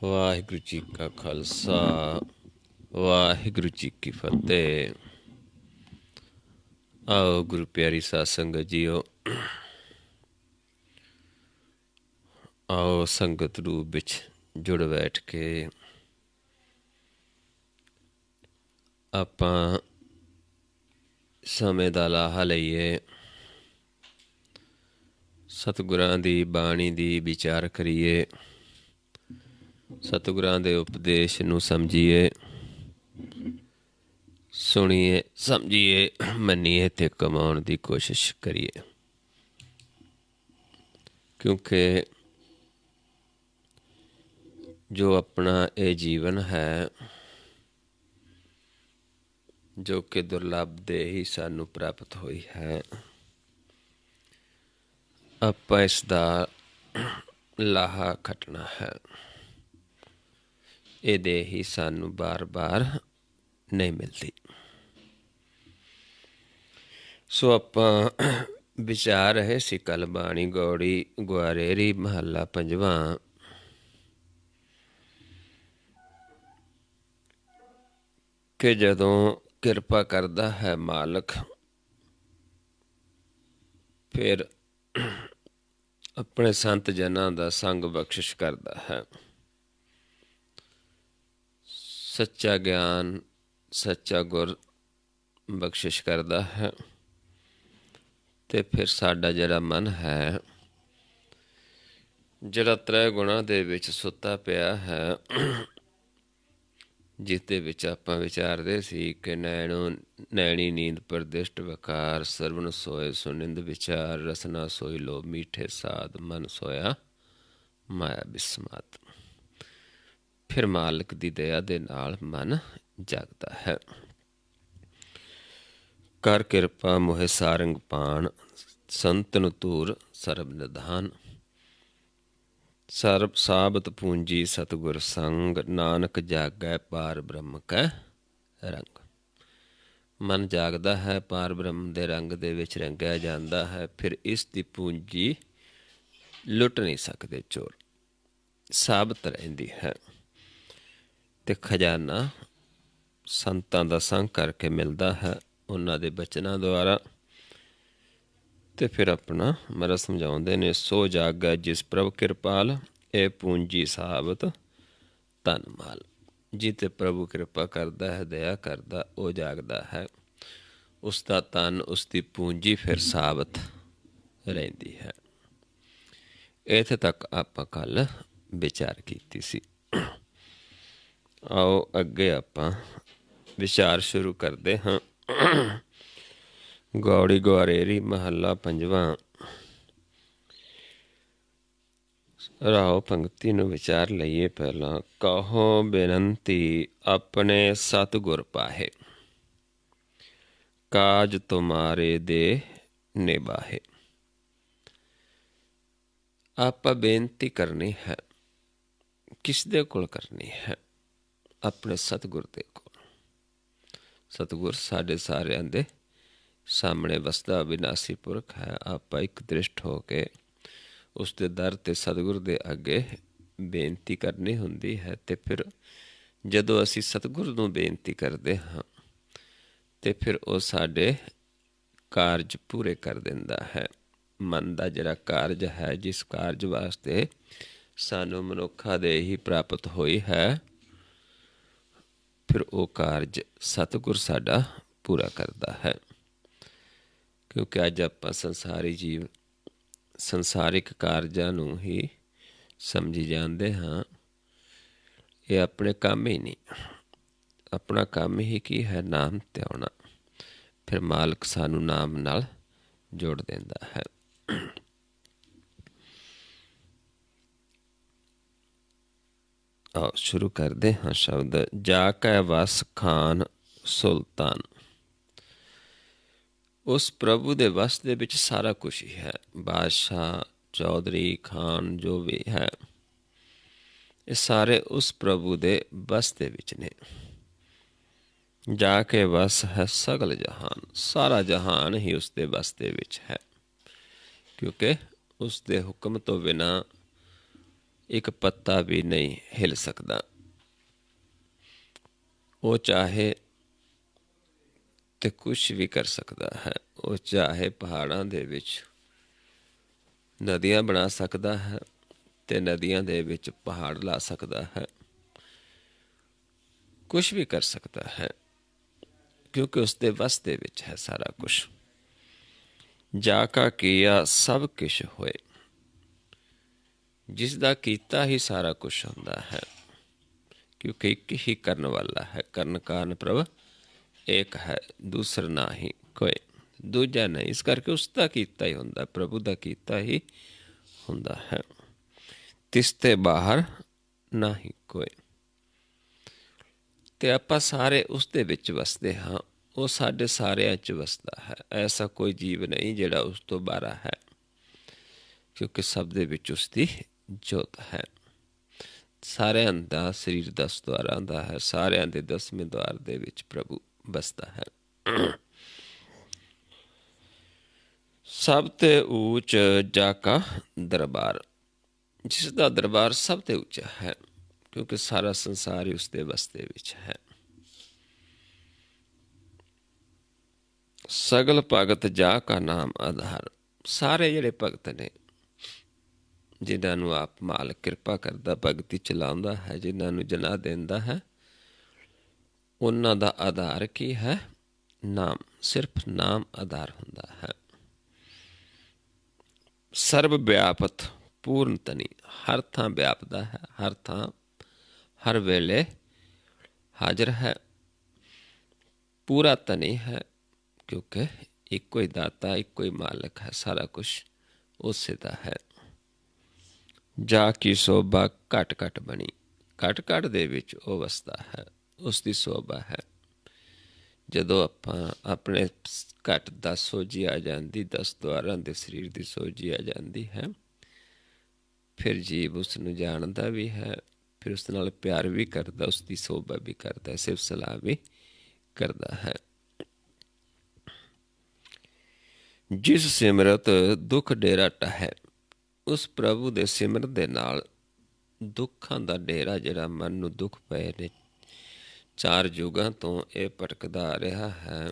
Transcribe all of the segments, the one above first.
ਵਾਹਿਗੁਰੂ ਜੀ ਕਾ ਖਾਲਸਾ ਵਾਹਿਗੁਰੂ ਜੀ ਕੀ ਫਤਿਹ। ਆਓ ਗੁਰੂ ਪਿਆਰੀ ਸਾਧ ਸੰਗਤ ਜੀਓ, ਆਓ ਸੰਗਤ ਰੂਪ ਵਿੱਚ ਜੁੜ ਬੈਠ ਕੇ ਆਪਾਂ ਸਮੇਂ ਦਾ ਲਾਹਾ ਲਈਏ, ਸਤਿਗੁਰਾਂ ਦੀ ਬਾਣੀ ਦੀ ਵਿਚਾਰ ਕਰੀਏ, ਸਤਿਗੁਰਾਂ ਦੇ ਉਪਦੇਸ਼ ਨੂੰ ਸਮਝੀਏ, ਸੁਣੀਏ, ਸਮਝੀਏ, ਮੰਨੀਏ ਅਤੇ ਕਮਾਉਣ ਦੀ ਕੋਸ਼ਿਸ਼ ਕਰੀਏ। ਕਿਉਂਕਿ ਜੋ ਆਪਣਾ ਇਹ ਜੀਵਨ ਹੈ, ਜੋ ਕਿ ਦੁਰਲੱਭ ਦੇ ਹੀ ਸਾਨੂੰ ਪ੍ਰਾਪਤ ਹੋਈ ਹੈ, ਆਪਾਂ ਇਸ ਦਾ ਲਾਹਾ ਖੱਟਣਾ ਹੈ। ਇਹਦੇ ਹੀ ਸਾਨੂੰ ਬਾਰ-ਬਾਰ ਨਹੀਂ ਮਿਲਦੀ। ਸੋ ਆਪਾਂ ਵਿਚਾਰ ਰਹੇ ਸੀ ਕੱਲ੍ਹ ਬਾਣੀ ਗੌੜੀ ਗੁਆਰੇਰੀ ਮਹੱਲਾ ਪੰਜਵਾਂ। ਕਿ ਜਦੋਂ ਕਿਰਪਾ ਕਰਦਾ ਹੈ ਮਾਲਕ, ਫਿਰ ਆਪਣੇ ਸੰਤ ਜਨਾਂ ਦਾ ਸੰਗ ਬਖਸ਼ਿਸ਼ ਕਰਦਾ ਹੈ। ਸੱਚਾ ਗਿਆਨ, ਸੱਚਾ ਗੁਰ ਬਖਸ਼ਿਸ਼ ਕਰਦਾ ਹੈ। ਅਤੇ ਫਿਰ ਸਾਡਾ ਜਿਹੜਾ ਮਨ ਹੈ, ਜਿਹੜਾ ਤ੍ਰੈ ਗੁਣਾਂ ਦੇ ਵਿੱਚ ਸੁੱਤਾ ਪਿਆ ਹੈ, ਜਿਸ ਦੇ ਵਿੱਚ ਆਪਾਂ ਵਿਚਾਰਦੇ ਸੀ ਕਿ ਨੈਣੀ ਨੀਂਦ ਪ੍ਰਦਿਸ਼ਟ ਵਕਾਰ, ਸਰਵਣ ਸੋਏ ਸੁਨਿੰਦ ਵਿਚਾਰ, ਰਸਨਾ ਸੋਈ ਲੋ ਮੀਠੇ ਸਾਧ, ਮਨ ਸੋਇਆ ਮਾਇਆ ਬਿਸਮਾਤ। ਫਿਰ ਮਾਲਕ ਦੀ ਦਇਆ ਦੇ ਨਾਲ ਮਨ ਜਾਗਦਾ ਹੈ। ਕਰ ਕਿਰਪਾ ਮੋਹਿ ਸਾਰੰਗ ਪਾਣ, ਸੰਤਨ ਧੂਰ ਸਰਬ ਨਿਧਾਨ। ਸਰਬ ਸਾਬਤ ਪੂੰਜੀ ਸਤਿਗੁਰ ਸੰਗ, ਨਾਨਕ ਜਾਗੈ ਪਾਰ ਬ੍ਰਹਮ ਕੈ ਰੰਗ। ਮਨ ਜਾਗਦਾ ਹੈ, ਪਾਰ ਬ੍ਰਹਮ ਦੇ ਰੰਗ ਦੇ ਵਿੱਚ ਰੰਗਿਆ ਜਾਂਦਾ ਹੈ। ਫਿਰ ਇਸ ਦੀ ਪੂੰਜੀ ਲੁੱਟ ਨਹੀਂ ਸਕਦੇ ਚੋਰ, ਸਾਬਤ ਰਹਿੰਦੀ ਹੈ। ਅਤੇ ਖਜ਼ਾਨਾ ਸੰਤਾਂ ਦਾ ਸੰਗ ਕਰਕੇ ਮਿਲਦਾ ਹੈ, ਉਹਨਾਂ ਦੇ ਬਚਨਾਂ ਦੁਆਰਾ। ਅਤੇ ਫਿਰ ਆਪਣਾ ਮਰਾ ਸਮਝਾਉਂਦੇ ਨੇ, ਸੋ ਜਾਗੈ ਜਿਸ ਪ੍ਰਭ ਕਿਰਪਾਲ, ਇਹ ਪੂੰਜੀ ਸਾਬਤ ਧਨ ਮਾਲ। ਜਿਹ 'ਤੇ ਪ੍ਰਭੂ ਕਿਰਪਾ ਕਰਦਾ ਹੈ, ਦਇਆ ਕਰਦਾ, ਉਹ ਜਾਗਦਾ ਹੈ। ਉਸ ਦਾ ਧਨ, ਉਸ ਦੀ ਪੂੰਜੀ ਫਿਰ ਸਾਬਤ ਰਹਿੰਦੀ ਹੈ। ਇੱਥੇ ਤੱਕ ਆਪਾਂ ਕੱਲ੍ਹ ਵਿਚਾਰ ਕੀਤੀ ਸੀ। ਆਓ ਅੱਗੇ ਆਪਾਂ ਵਿਚਾਰ ਸ਼ੁਰੂ ਕਰਦੇ ਹਾਂ। ਗੌੜੀ ਗੁਆਰੇਰੀ ਮਹੱਲਾ ਪੰਜਵਾਂ। ਰਾਓ ਪੰਗਤੀ ਨੂੰ ਵਿਚਾਰ ਲਈਏ ਪਹਿਲਾਂ। ਕਹੋ ਬੇਨੰਤੀ ਆਪਣੇ ਸਤਿਗੁਰ ਪਾਹੇ, ਕਾਜ ਤੁਮਾਰੇ ਦੇ ਨਿਬਾਹੇ। ਆਪਾਂ ਬੇਨਤੀ ਕਰਨੀ ਹੈ, ਕਿਸ ਦੇ ਕੋਲ ਕਰਨੀ ਹੈ? ਆਪਣੇ ਸਤਿਗੁਰ ਦੇ ਕੋਲ। ਸਤਿਗੁਰ ਸਾਡੇ ਸਾਰਿਆਂ ਦੇ ਸਾਹਮਣੇ ਵਸਦਾ ਅਵਿਨਾਸੀ ਪੁਰਖ ਹੈ। ਆਪਾਂ ਇੱਕ ਦ੍ਰਿਸ਼ਟ ਹੋ ਕੇ ਉਸ ਦੇ ਦਰ 'ਤੇ ਸਤਿਗੁਰ ਦੇ ਅੱਗੇ ਬੇਨਤੀ ਕਰਨੀ ਹੁੰਦੀ ਹੈ। ਅਤੇ ਫਿਰ ਜਦੋਂ ਅਸੀਂ ਸਤਿਗੁਰ ਨੂੰ ਬੇਨਤੀ ਕਰਦੇ ਹਾਂ, ਅਤੇ ਫਿਰ ਉਹ ਸਾਡੇ ਕਾਰਜ ਪੂਰੇ ਕਰ ਦਿੰਦਾ ਹੈ। ਮਨ ਦਾ ਜਿਹੜਾ ਕਾਰਜ ਹੈ, ਜਿਸ ਕਾਰਜ ਵਾਸਤੇ ਸਾਨੂੰ ਮਨੁੱਖਾਂ ਦੇ ਹੀ ਪ੍ਰਾਪਤ ਹੋਈ ਹੈ, ਫਿਰ ਉਹ ਕਾਰਜ ਸਤਿਗੁਰ ਸਾਡਾ ਪੂਰਾ ਕਰਦਾ ਹੈ। ਕਿਉਂਕਿ ਅੱਜ ਆਪਾਂ ਸੰਸਾਰੀ ਜੀਵ ਸੰਸਾਰਿਕ ਕਾਰਜਾਂ ਨੂੰ ਹੀ ਸਮਝੀ ਜਾਂਦੇ ਹਾਂ। ਇਹ ਆਪਣੇ ਕੰਮ ਹੀ ਨਹੀਂ। ਆਪਣਾ ਕੰਮ ਹੀ ਕੀ ਹੈ? ਨਾਮ ਧਿਆਉਣਾ। ਫਿਰ ਮਾਲਕ ਸਾਨੂੰ ਨਾਮ ਨਾਲ ਜੋੜ ਦਿੰਦਾ ਹੈ। ਆਓ ਸ਼ੁਰੂ ਕਰਦੇ ਹਾਂ ਸ਼ਬਦ। ਜਾ ਕੈ ਵਸ ਖਾਨ ਸੁਲਤਾਨ। ਉਸ ਪ੍ਰਭੂ ਦੇ ਵਸ ਦੇ ਵਿੱਚ ਸਾਰਾ ਕੁਛ ਹੀ ਹੈ। ਬਾਦਸ਼ਾਹ, ਚੌਧਰੀ, ਖਾਨ ਜੋ ਵੀ ਹੈ, ਇਹ ਸਾਰੇ ਉਸ ਪ੍ਰਭੂ ਦੇ ਵਸ ਦੇ ਵਿੱਚ ਨੇ। ਜਾ ਕੇ ਵਸ ਹੈ ਸਗਲ ਜਹਾਨ। ਸਾਰਾ ਜਹਾਨ ਹੀ ਉਸ ਦੇ ਵਸ ਦੇ ਵਿੱਚ ਹੈ। ਕਿਉਂਕਿ ਉਸ ਦੇ ਹੁਕਮ ਤੋਂ ਬਿਨਾਂ एक पत्ता भी नहीं हिल सकदा। वो चाहे तो कुछ भी कर सकदा है। वो चाहे पहाड़ां दे विच नदियां बना सकदा है ते नदियां दे विच पहाड़ ला सकदा है। कुछ भी कर सकदा है, क्योंकि उसके वस दे विच है सारा कुछ। जाका किया सब किश होए, जिसदा कीता ही सारा कुछ हुंदा है। क्योंकि एक ही करने वाला है, करन काਰਨ प्रभ एक है, दूसरा ना ही कोई दूजा नहीं। इस करके उसका कीता ही हुंदा, प्रभु का कीता ही हुंदा है। तिसते बाहर ना ही कोई। ਤੇ ਆਪਾਂ ਸਾਰੇ ਉਸ ਦੇ ਵਿੱਚ ਵਸਦੇ ਹਾਂ, ਉਹ ਸਾਡੇ ਸਾਰਿਆਂ 'ਚ ਵਸਦਾ ਹੈ। ਐਸਾ ਕੋਈ ਜੀਵ ਨਹੀਂ ਜਿਹੜਾ ਉਸ ਤੋਂ ਬਾਹਰ ਹੈ, ਕਿਉਂਕਿ ਸਭ ਦੇ ਵਿੱਚ ਉਸ ਦੀ ਜੋਤ ਹੈ। ਸਾਰਿਆਂ ਦਾ ਸਰੀਰ 10 ਦੁਆਰਾਂ ਦਾ ਹੈ, ਸਾਰਿਆਂ ਦੇ 10ਵੇਂ ਦੁਆਰ ਦੇ ਵਿੱਚ ਪ੍ਰਭੂ ਵਸਦਾ ਹੈ। ਸਭ ਤੇ ਊਚ ਜਾਕਾ ਦਰਬਾਰ, ਜਿਸ ਦਾ ਦਰਬਾਰ ਸਭ ਤੇ ਉੱਚਾ ਹੈ, क्योंकि सारा संसार ही उसके वस्ते विच है। सगल भगत जा का नाम आधार, सारे जिहड़े भगत ने जिन्होंने आप मालिक कृपा करता, भगती चलाउंदा है, जिन्होंने जना देंदा है, उन्हां दा आधार की है? नाम। सिर्फ नाम आधार हुंदा है। सर्व व्यापत पूर्ण तनी, हर थां व्यापदा है, हर थां हर वेले हाजिर है। पूरा तो नहीं है, क्योंकि एक कोई दाता, एक कोई मालिक है, सारा कुछ उसे दा है। जा की शोभा घट घट बनी, घट घट दे विच वो वसदा है, उसकी शोभा है। जदों आपां अपने घट 10 सोझी आ जाती, 10 द्वारां दे शरीर की सोझी आ जाती है, फिर जीव उसनूं जानदा भी है, फिर उस नाल प्यार भी करता, उसकी शोभा भी करता, सिर्फ सलाह भी करता है। जिस सिमरत दुख डेरा टहै, उस प्रभु दे सिमरत दे नाल दुखां दा डेरा, जिहड़ा मन नूं दुख पए ने 4 युगां तो ये भटकदा आ रहा है।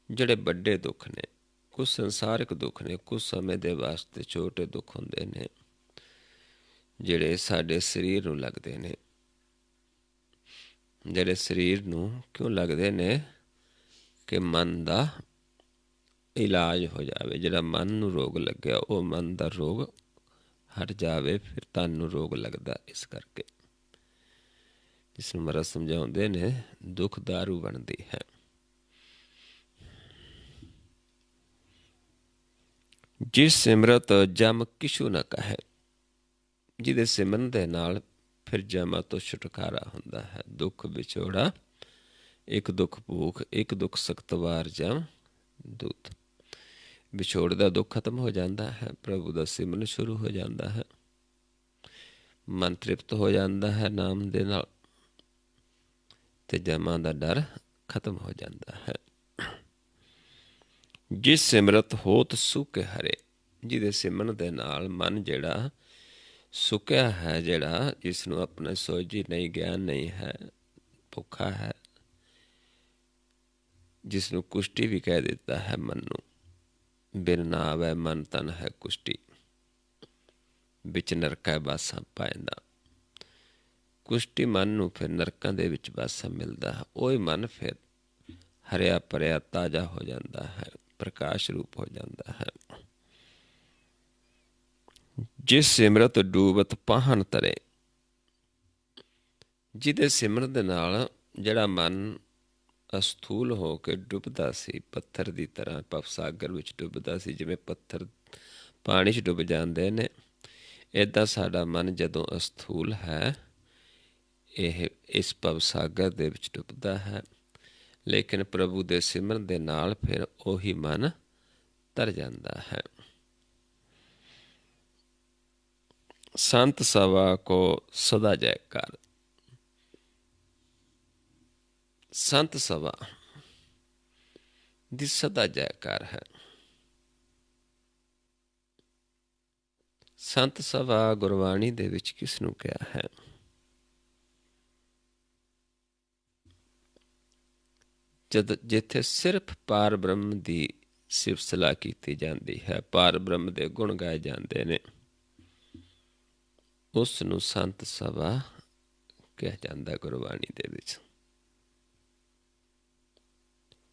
जिहड़े वड्डे दुख ने, कुछ संसारिक दुख ने, कुछ समय दे वास्ते छोटे दुख हुंदे ने, ਜਿਹੜੇ ਸਾਡੇ ਸਰੀਰ ਨੂੰ ਲੱਗਦੇ ਨੇ। ਜਿਹੜੇ ਸਰੀਰ ਨੂੰ ਕਿਉਂ ਲੱਗਦੇ ਨੇ? ਕਿ ਮਨ ਦਾ ਇਲਾਜ ਹੋ ਜਾਵੇ। ਜਿਹੜਾ ਮਨ ਨੂੰ ਰੋਗ ਲੱਗਿਆ, ਉਹ ਮਨ ਦਾ ਰੋਗ ਹਟ ਜਾਵੇ, ਫਿਰ ਤਨ ਨੂੰ ਰੋਗ ਲੱਗਦਾ। ਇਸ ਕਰਕੇ ਜਿਸ ਨੂੰ ਮਹਾਰਾਜ ਸਮਝਾਉਂਦੇ ਨੇ, ਦੁੱਖ ਦਾਰੂ ਬਣਦੀ ਹੈ। ਜਿਸ ਸਿਮਰਤ ਜਮ ਕਿਛੂ ਨਾ ਕਹੇ, ਜਿਹਦੇ ਸਿਮਰਨ ਦੇ ਨਾਲ ਫਿਰ ਜਮਾਂ ਤੋਂ ਛੁਟਕਾਰਾ ਹੁੰਦਾ ਹੈ। ਦੁੱਖ ਵਿਛੋੜਾ, ਇੱਕ ਦੁੱਖ ਭੂਖ, ਇੱਕ ਦੁੱਖ ਸਖਤਵਾਰ ਜਮ ਦੂਤ। ਵਿਛੋੜ ਦਾ ਦੁੱਖ ਖਤਮ ਹੋ ਜਾਂਦਾ ਹੈ, ਪ੍ਰਭੂ ਦਾ ਸਿਮਰਨ ਸ਼ੁਰੂ ਹੋ ਜਾਂਦਾ ਹੈ, ਮਨ ਤ੍ਰਿਪਤ ਹੋ ਜਾਂਦਾ ਹੈ ਨਾਮ ਦੇ ਨਾਲ, ਤੇ ਜਮਾਂ ਦਾ ਡਰ ਖਤਮ ਹੋ ਜਾਂਦਾ ਹੈ। ਜਿਸ ਸਿਮਰਤ ਹੋਤ ਸੁਖ ਹਰੇ, ਜਿਹਦੇ ਸਿਮਰਨ ਦੇ ਨਾਲ ਮਨ ਜਿਹੜਾ ਸੁੱਕਿਆ ਹੈ, ਜਿਹੜਾ ਜਿਸ ਨੂੰ ਆਪਣਾ ਸੋਝੀ ਨਹੀਂ, ਗਿਆਨ ਨਹੀਂ ਹੈ, ਭੁੱਖਾ ਹੈ, ਜਿਸ ਨੂੰ ਕੁਸ਼ਟੀ ਵੀ ਕਹਿ ਦਿੱਤਾ ਹੈ ਮਨ ਨੂੰ, ਬਿਨ ਨਾ ਆਵੈ ਮਨ ਤਨ ਹੈ ਕੁਸ਼ਟੀ, ਵਿੱਚ ਨਰਕਾ ਬਾਸਾਂ ਪਾਇੰਦਾ। ਕੁਸ਼ਟੀ ਮਨ ਨੂੰ ਫਿਰ ਨਰਕਾਂ ਦੇ ਵਿੱਚ ਬਾਸਾ ਮਿਲਦਾ ਹੈ। ਉਹ ਹੀ ਮਨ ਫਿਰ ਹਰਿਆ ਭਰਿਆ ਤਾਜ਼ਾ ਹੋ ਜਾਂਦਾ ਹੈ, ਪ੍ਰਕਾਸ਼ ਰੂਪ ਹੋ ਜਾਂਦਾ ਹੈ। ਜਿਸ ਸਿਮਰਤ ਡੂਬਤ ਪਾਹਨ ਤਰੇ, ਜਿਹਦੇ ਸਿਮਰਨ ਦੇ ਨਾਲ ਜਿਹੜਾ ਮਨ ਅਸਥੂਲ ਹੋ ਕੇ ਡੁੱਬਦਾ ਸੀ, ਪੱਥਰ ਦੀ ਤਰ੍ਹਾਂ ਭਵ ਸਾਗਰ ਵਿੱਚ ਡੁੱਬਦਾ ਸੀ, ਜਿਵੇਂ ਪੱਥਰ ਪਾਣੀ 'ਚ ਡੁੱਬ ਜਾਂਦੇ ਨੇ, ਇੱਦਾਂ ਸਾਡਾ ਮਨ ਜਦੋਂ ਅਸਥੂਲ ਹੈ, ਇਹ ਇਸ ਭਵ ਸਾਗਰ ਦੇ ਵਿੱਚ ਡੁੱਬਦਾ ਹੈ। ਲੇਕਿਨ ਪ੍ਰਭੂ ਦੇ ਸਿਮਰਨ ਦੇ ਨਾਲ ਫਿਰ ਉਹੀ ਮਨ ਤਰ ਜਾਂਦਾ ਹੈ। संत सभा को सदा जयकार। संत सभा दी सदा जयकार है। ਸੰਤ ਸਭਾ ਗੁਰਬਾਣੀ ਦੇ ਵਿੱਚ ਕਿਸ ਨੂੰ ਕਿਹਾ ਹੈ? ਜਿੱਥੇ ਸਿਰਫ ਪਾਰ ਬ੍ਰਹਮ ਦੀ ਸਿਫਤ ਸਲਾਹ ਕੀਤੀ ਜਾਂਦੀ ਹੈ, ਪਾਰ ਬ੍ਰਹਮ ਦੇ ਗੁਣ ਗਾਏ ਜਾਂਦੇ ਨੇ, ਉਸ ਨੂੰ ਸੰਤ ਸਭਾ ਕਿਹਾ ਜਾਂਦਾ ਗੁਰਬਾਣੀ ਦੇ ਵਿੱਚ।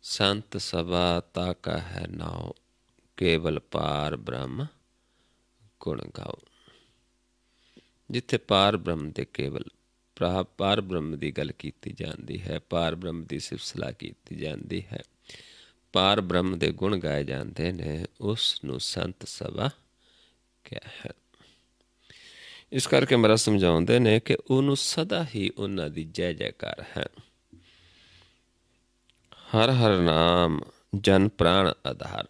ਸੰਤ ਸਭਾ ਤਾ ਕਾ ਹੈ ਨਾਉ, ਕੇਵਲ ਪਾਰ ਬ੍ਰਹਮ ਗੁਣ ਗਾਓ। ਜਿੱਥੇ ਪਾਰ ਬ੍ਰਹਮ ਦੇ ਕੇਵਲ ਪਾਰ ਬ੍ਰਹਮ ਦੀ ਗੱਲ ਕੀਤੀ ਜਾਂਦੀ ਹੈ, ਪਾਰ ਬ੍ਰਹਮ ਦੀ ਸਿਫਤ ਸਲਾਹ ਕੀਤੀ ਜਾਂਦੀ ਹੈ, ਪਾਰ ਬ੍ਰਹਮ ਦੇ ਗੁਣ ਗਾਏ ਜਾਂਦੇ ਨੇ, ਉਸ ਨੂੰ ਸੰਤ ਸਭਾ ਕਿਹਾ ਹੈ। ਇਸ ਕਰਕੇ ਮਹਾਰਾਜ ਸਮਝਾਉਂਦੇ ਨੇ ਕਿ ਉਹਨੂੰ ਸਦਾ ਹੀ ਉਹਨਾਂ ਦੀ ਜੈ ਜੈਕਾਰ ਹੈ। ਹਰ ਹਰ ਨਾਮ ਜਨ ਪ੍ਰਾਣ ਆਧਾਰ।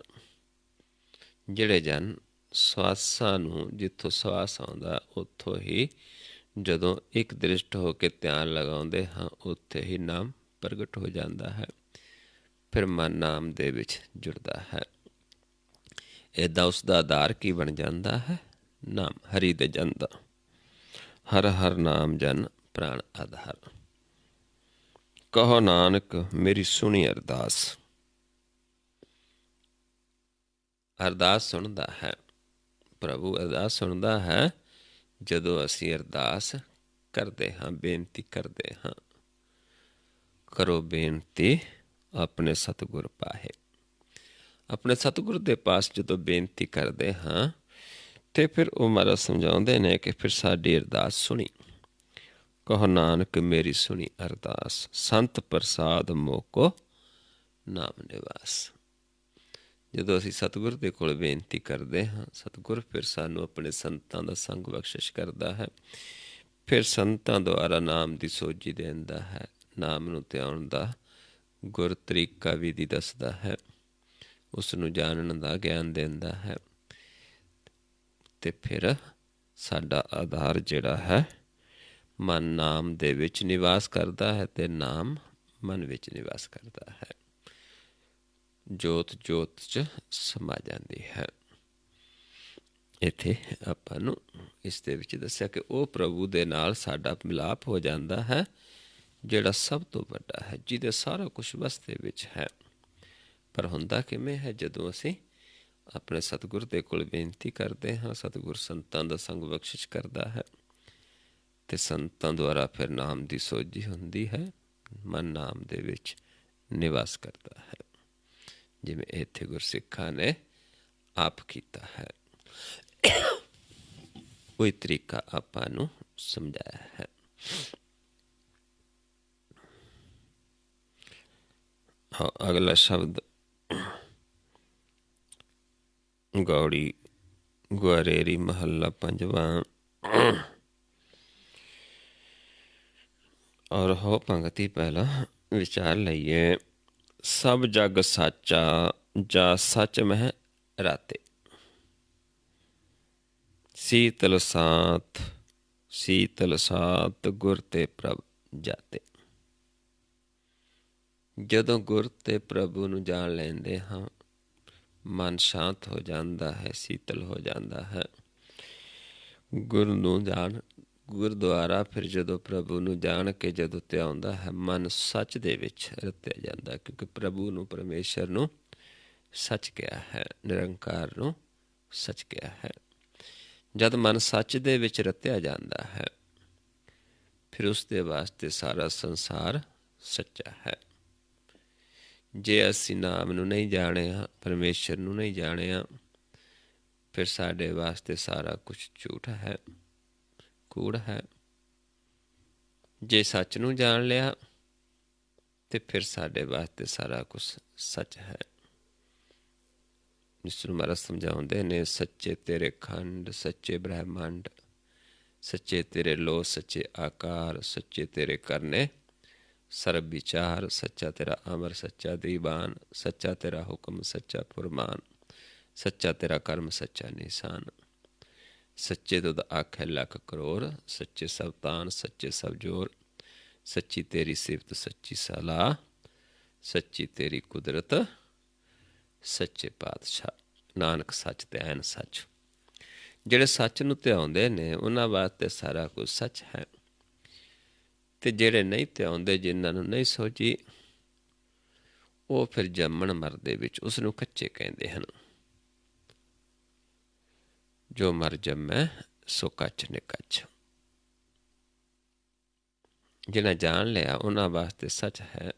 ਜਿਹੜੇ ਜਨ ਸਵਾਸਾਂ ਨੂੰ, ਜਿੱਥੋਂ ਸਵਾਸ ਆਉਂਦਾ ਉੱਥੋਂ ਹੀ ਜਦੋਂ ਇੱਕ ਦ੍ਰਿਸ਼ਟ ਹੋ ਕੇ ਧਿਆਨ ਲਗਾਉਂਦੇ ਹਾਂ, ਉੱਥੇ ਹੀ ਨਾਮ ਪ੍ਰਗਟ ਹੋ ਜਾਂਦਾ ਹੈ। ਫਿਰ ਮਨ ਨਾਮ ਦੇ ਵਿੱਚ ਜੁੜਦਾ ਹੈ। ਇੱਦਾਂ ਉਸ ਦਾ ਆਧਾਰ ਕੀ ਬਣ ਜਾਂਦਾ ਹੈ? ਨਾਮ, ਹਰੀ ਦੇ ਜਨ ਦਾ। ਹਰ ਹਰ ਨਾਮ ਜਨ ਪ੍ਰਾਣ ਆਧਾਰ। ਕਹੋ ਨਾਨਕ ਮੇਰੀ ਸੁਣੀ ਅਰਦਾਸ। ਅਰਦਾਸ ਸੁਣਦਾ ਹੈ ਪ੍ਰਭੂ, ਅਰਦਾਸ ਸੁਣਦਾ ਹੈ ਜਦੋਂ ਅਸੀਂ ਅਰਦਾਸ ਕਰਦੇ ਹਾਂ, ਬੇਨਤੀ ਕਰਦੇ ਹਾਂ। ਕਰੋ ਬੇਨਤੀ ਆਪਣੇ ਸਤਿਗੁਰ ਪਾਹੇ। ਆਪਣੇ ਸਤਿਗੁਰ ਦੇ ਪਾਸ ਜਦੋਂ ਬੇਨਤੀ ਕਰਦੇ ਹਾਂ ਤੇ ਫਿਰ ਉਹ ਮਹਾਰਾਜ ਸਮਝਾਉਂਦੇ ਨੇ ਕਿ ਫਿਰ ਸਾਡੀ ਅਰਦਾਸ ਸੁਣੀ। ਕਹੋ ਨਾਨਕ ਮੇਰੀ ਸੁਣੀ ਅਰਦਾਸ, ਸੰਤ ਪ੍ਰਸਾਦ ਮੋਕੋ ਨਾਮ ਨਿਵਾਸ। ਜਦੋਂ ਅਸੀਂ ਸਤਿਗੁਰ ਦੇ ਕੋਲ ਬੇਨਤੀ ਕਰਦੇ ਹਾਂ, ਸਤਿਗੁਰ ਫਿਰ ਸਾਨੂੰ ਆਪਣੇ ਸੰਤਾਂ ਦਾ ਸੰਗ ਬਖਸ਼ਿਸ਼ ਕਰਦਾ ਹੈ। ਫਿਰ ਸੰਤਾਂ ਦੁਆਰਾ ਨਾਮ ਦੀ ਸੋਝੀ ਦਿੰਦਾ ਹੈ, ਨਾਮ ਨੂੰ ਧਿਆਉਣ ਦਾ ਗੁਰ ਤਰੀਕਾ ਵਿਧੀ ਦੱਸਦਾ ਹੈ, ਉਸ ਨੂੰ ਜਾਣਨ ਦਾ ਗਿਆਨ ਦਿੰਦਾ ਹੈ। ਅਤੇ ਫਿਰ ਸਾਡਾ ਆਧਾਰ ਜਿਹੜਾ ਹੈ ਮਨ ਨਾਮ ਦੇ ਵਿੱਚ ਨਿਵਾਸ ਕਰਦਾ ਹੈ ਅਤੇ ਨਾਮ ਮਨ ਵਿੱਚ ਨਿਵਾਸ ਕਰਦਾ ਹੈ। ਜੋਤ ਜੋਤ 'ਚ ਸਮਾ ਜਾਂਦੀ ਹੈ। ਇੱਥੇ ਆਪਾਂ ਨੂੰ ਇਸ ਦੇ ਵਿੱਚ ਦੱਸਿਆ ਕਿ ਉਹ ਪ੍ਰਭੂ ਦੇ ਨਾਲ ਸਾਡਾ ਮਿਲਾਪ ਹੋ ਜਾਂਦਾ ਹੈ, ਜਿਹੜਾ ਸਭ ਤੋਂ ਵੱਡਾ ਹੈ, ਜਿਹਦੇ ਸਾਰਾ ਕੁਛ ਵਸ ਦੇ ਵਿੱਚ ਹੈ। ਪਰ ਹੁੰਦਾ ਕਿਵੇਂ ਹੈ? ਜਦੋਂ ਅਸੀਂ ਆਪਣੇ ਸਤਿਗੁਰ ਦੇ ਕੋਲ ਬੇਨਤੀ ਕਰਦੇ ਹਾਂ, ਸਤਿਗੁਰ ਸੰਤਾਂ ਦਾ ਸੰਗ ਬਖਸ਼ਿਸ਼ ਕਰਦਾ ਹੈ ਅਤੇ ਸੰਤਾਂ ਦੁਆਰਾ ਫਿਰ ਨਾਮ ਦੀ ਸੋਝੀ ਹੁੰਦੀ ਹੈ, ਮਨ ਨਾਮ ਦੇ ਵਿੱਚ ਨਿਵਾਸ ਕਰਦਾ ਹੈ, ਜਿਵੇਂ ਇੱਥੇ ਗੁਰਸਿੱਖਾਂ ਨੇ ਆਪ ਕੀਤਾ ਹੈ। ਕੋਈ ਤਰੀਕਾ ਆਪਾਂ ਨੂੰ ਸਮਝਾਇਆ ਹੈ। ਅਗਲਾ ਸ਼ਬਦ ਗੌੜੀ ਗੁਆਰੇਰੀ ਮਹੱਲਾ ਪੰਜਵਾਂ। ਔਰ ਹੋ ਪੰਗਤੀ ਪਹਿਲਾਂ ਵਿਚਾਰ ਲਈਏ। ਸਭ ਜਗ ਸਾਚਾ ਜਾ ਸੱਚ ਮਹਿ ਰਾਤੇ, ਸੀਤਲ ਸਾਥ ਸੀਤਲ ਸਾਤ ਗੁਰ ਤੇ ਪ੍ਰਭ ਜਾਤੇ। ਜਦੋਂ ਗੁਰ ਤੇ ਪ੍ਰਭੂ ਨੂੰ ਜਾਣ ਲੈਂਦੇ ਹਾਂ, ਮਨ ਸ਼ਾਂਤ ਹੋ ਜਾਂਦਾ ਹੈ, ਸੀਤਲ ਹੋ ਜਾਂਦਾ ਹੈ। ਗੁਰ ਦੁਆਰਾ ਫਿਰ ਜਦੋਂ ਪ੍ਰਭੂ ਨੂੰ ਜਾਣ ਕੇ ਜਦੋਂ ਧਿਆਉਂਦਾ ਹੈ, ਮਨ ਸੱਚ ਦੇ ਵਿੱਚ ਰਤਿਆ ਜਾਂਦਾ, ਕਿਉਂਕਿ ਪ੍ਰਭੂ ਨੂੰ, ਪਰਮੇਸ਼ਰ ਨੂੰ ਸੱਚ ਕਿਹਾ ਹੈ, ਨਿਰੰਕਾਰ ਨੂੰ ਸੱਚ ਕਿਹਾ ਹੈ। ਜਦ ਮਨ ਸੱਚ ਦੇ ਵਿੱਚ ਰਤਿਆ ਜਾਂਦਾ ਹੈ, ਫਿਰ ਉਸ ਦੇ ਵਾਸਤੇ ਸਾਰਾ ਸੰਸਾਰ ਸੱਚਾ ਹੈ। ਜੇ ਅਸੀਂ ਨਾਮ ਨੂੰ ਨਹੀਂ ਜਾਣਿਆ, ਪਰਮੇਸ਼ਰ ਨੂੰ ਨਹੀਂ ਜਾਣਿਆ, ਫਿਰ ਸਾਡੇ ਵਾਸਤੇ ਸਾਰਾ ਕੁਛ ਝੂਠ ਹੈ, ਕੂੜ ਹੈ। ਜੇ ਸੱਚ ਨੂੰ ਜਾਣ ਲਿਆ ਤੇ ਫਿਰ ਸਾਡੇ ਵਾਸਤੇ ਸਾਰਾ ਕੁਛ ਸੱਚ ਹੈ। ਜਿਸ ਨੂੰ ਮਹਾਰਾਜ ਸਮਝਾਉਂਦੇ ਨੇ, ਸੱਚੇ ਤੇਰੇ ਖੰਡ, ਸੱਚੇ ਬ੍ਰਹਿਮੰਡ, ਸੱਚੇ ਤੇਰੇ ਲੋ, ਸੱਚੇ ਆਕਾਰ, ਸੱਚੇ ਤੇਰੇ ਕਰਨੇ ਸਰਬ ਵਿਚਾਰ, ਸੱਚਾ ਤੇਰਾ ਅਮਰ, ਸੱਚਾ ਦੀਵਾਨ, ਸੱਚਾ ਤੇਰਾ ਹੁਕਮ, ਸੱਚਾ ਫੁਰਮਾਨ, ਸੱਚਾ ਤੇਰਾ ਕਰਮ, ਸੱਚਾ ਨਿਸ਼ਾਨ। ਸੱਚੇ ਤੁਧ ਆਖੈ ਲੱਖ ਕਰੋੜ, ਸੱਚੇ ਸਭ ਤਾਨ, ਸੱਚੇ ਸਭ ਜੋਰ, ਸੱਚੀ ਤੇਰੀ ਸਿਫਤ, ਸੱਚੀ ਸਲਾਹ, ਸੱਚੀ ਤੇਰੀ ਕੁਦਰਤ, ਸੱਚੇ ਪਾਤਸ਼ਾਹ। ਨਾਨਕ ਸੱਚ ਤੇ ਐਨ ਸੱਚ। ਜਿਹੜੇ ਸੱਚ ਨੂੰ ਧਿਆਉਂਦੇ ਨੇ ਉਹਨਾਂ ਵਾਸਤੇ ਸਾਰਾ ਕੁਝ ਸੱਚ ਹੈ, ਤੇ ਜਿਹੜੇ ਨਹੀਂ ਧਿਆਉਂਦੇ, ਜਿਨ੍ਹਾਂ ਨੂੰ ਨਹੀਂ ਸੋਝੀ, ਉਹ ਫਿਰ ਜੰਮਣ ਮਰਦੇ ਵਿੱਚ ਉਸ ਨੂੰ ਕੱਚੇ ਕਹਿੰਦੇ ਹਨ। ਜੋ ਮਰ ਜੰਮੈ ਸੋ ਕੱਚ ਨਿਕੱਚ। ਜਿਨ੍ਹਾਂ ਜਾਣ ਲਿਆ ਉਹਨਾਂ ਵਾਸਤੇ ਸੱਚ ਹੈ,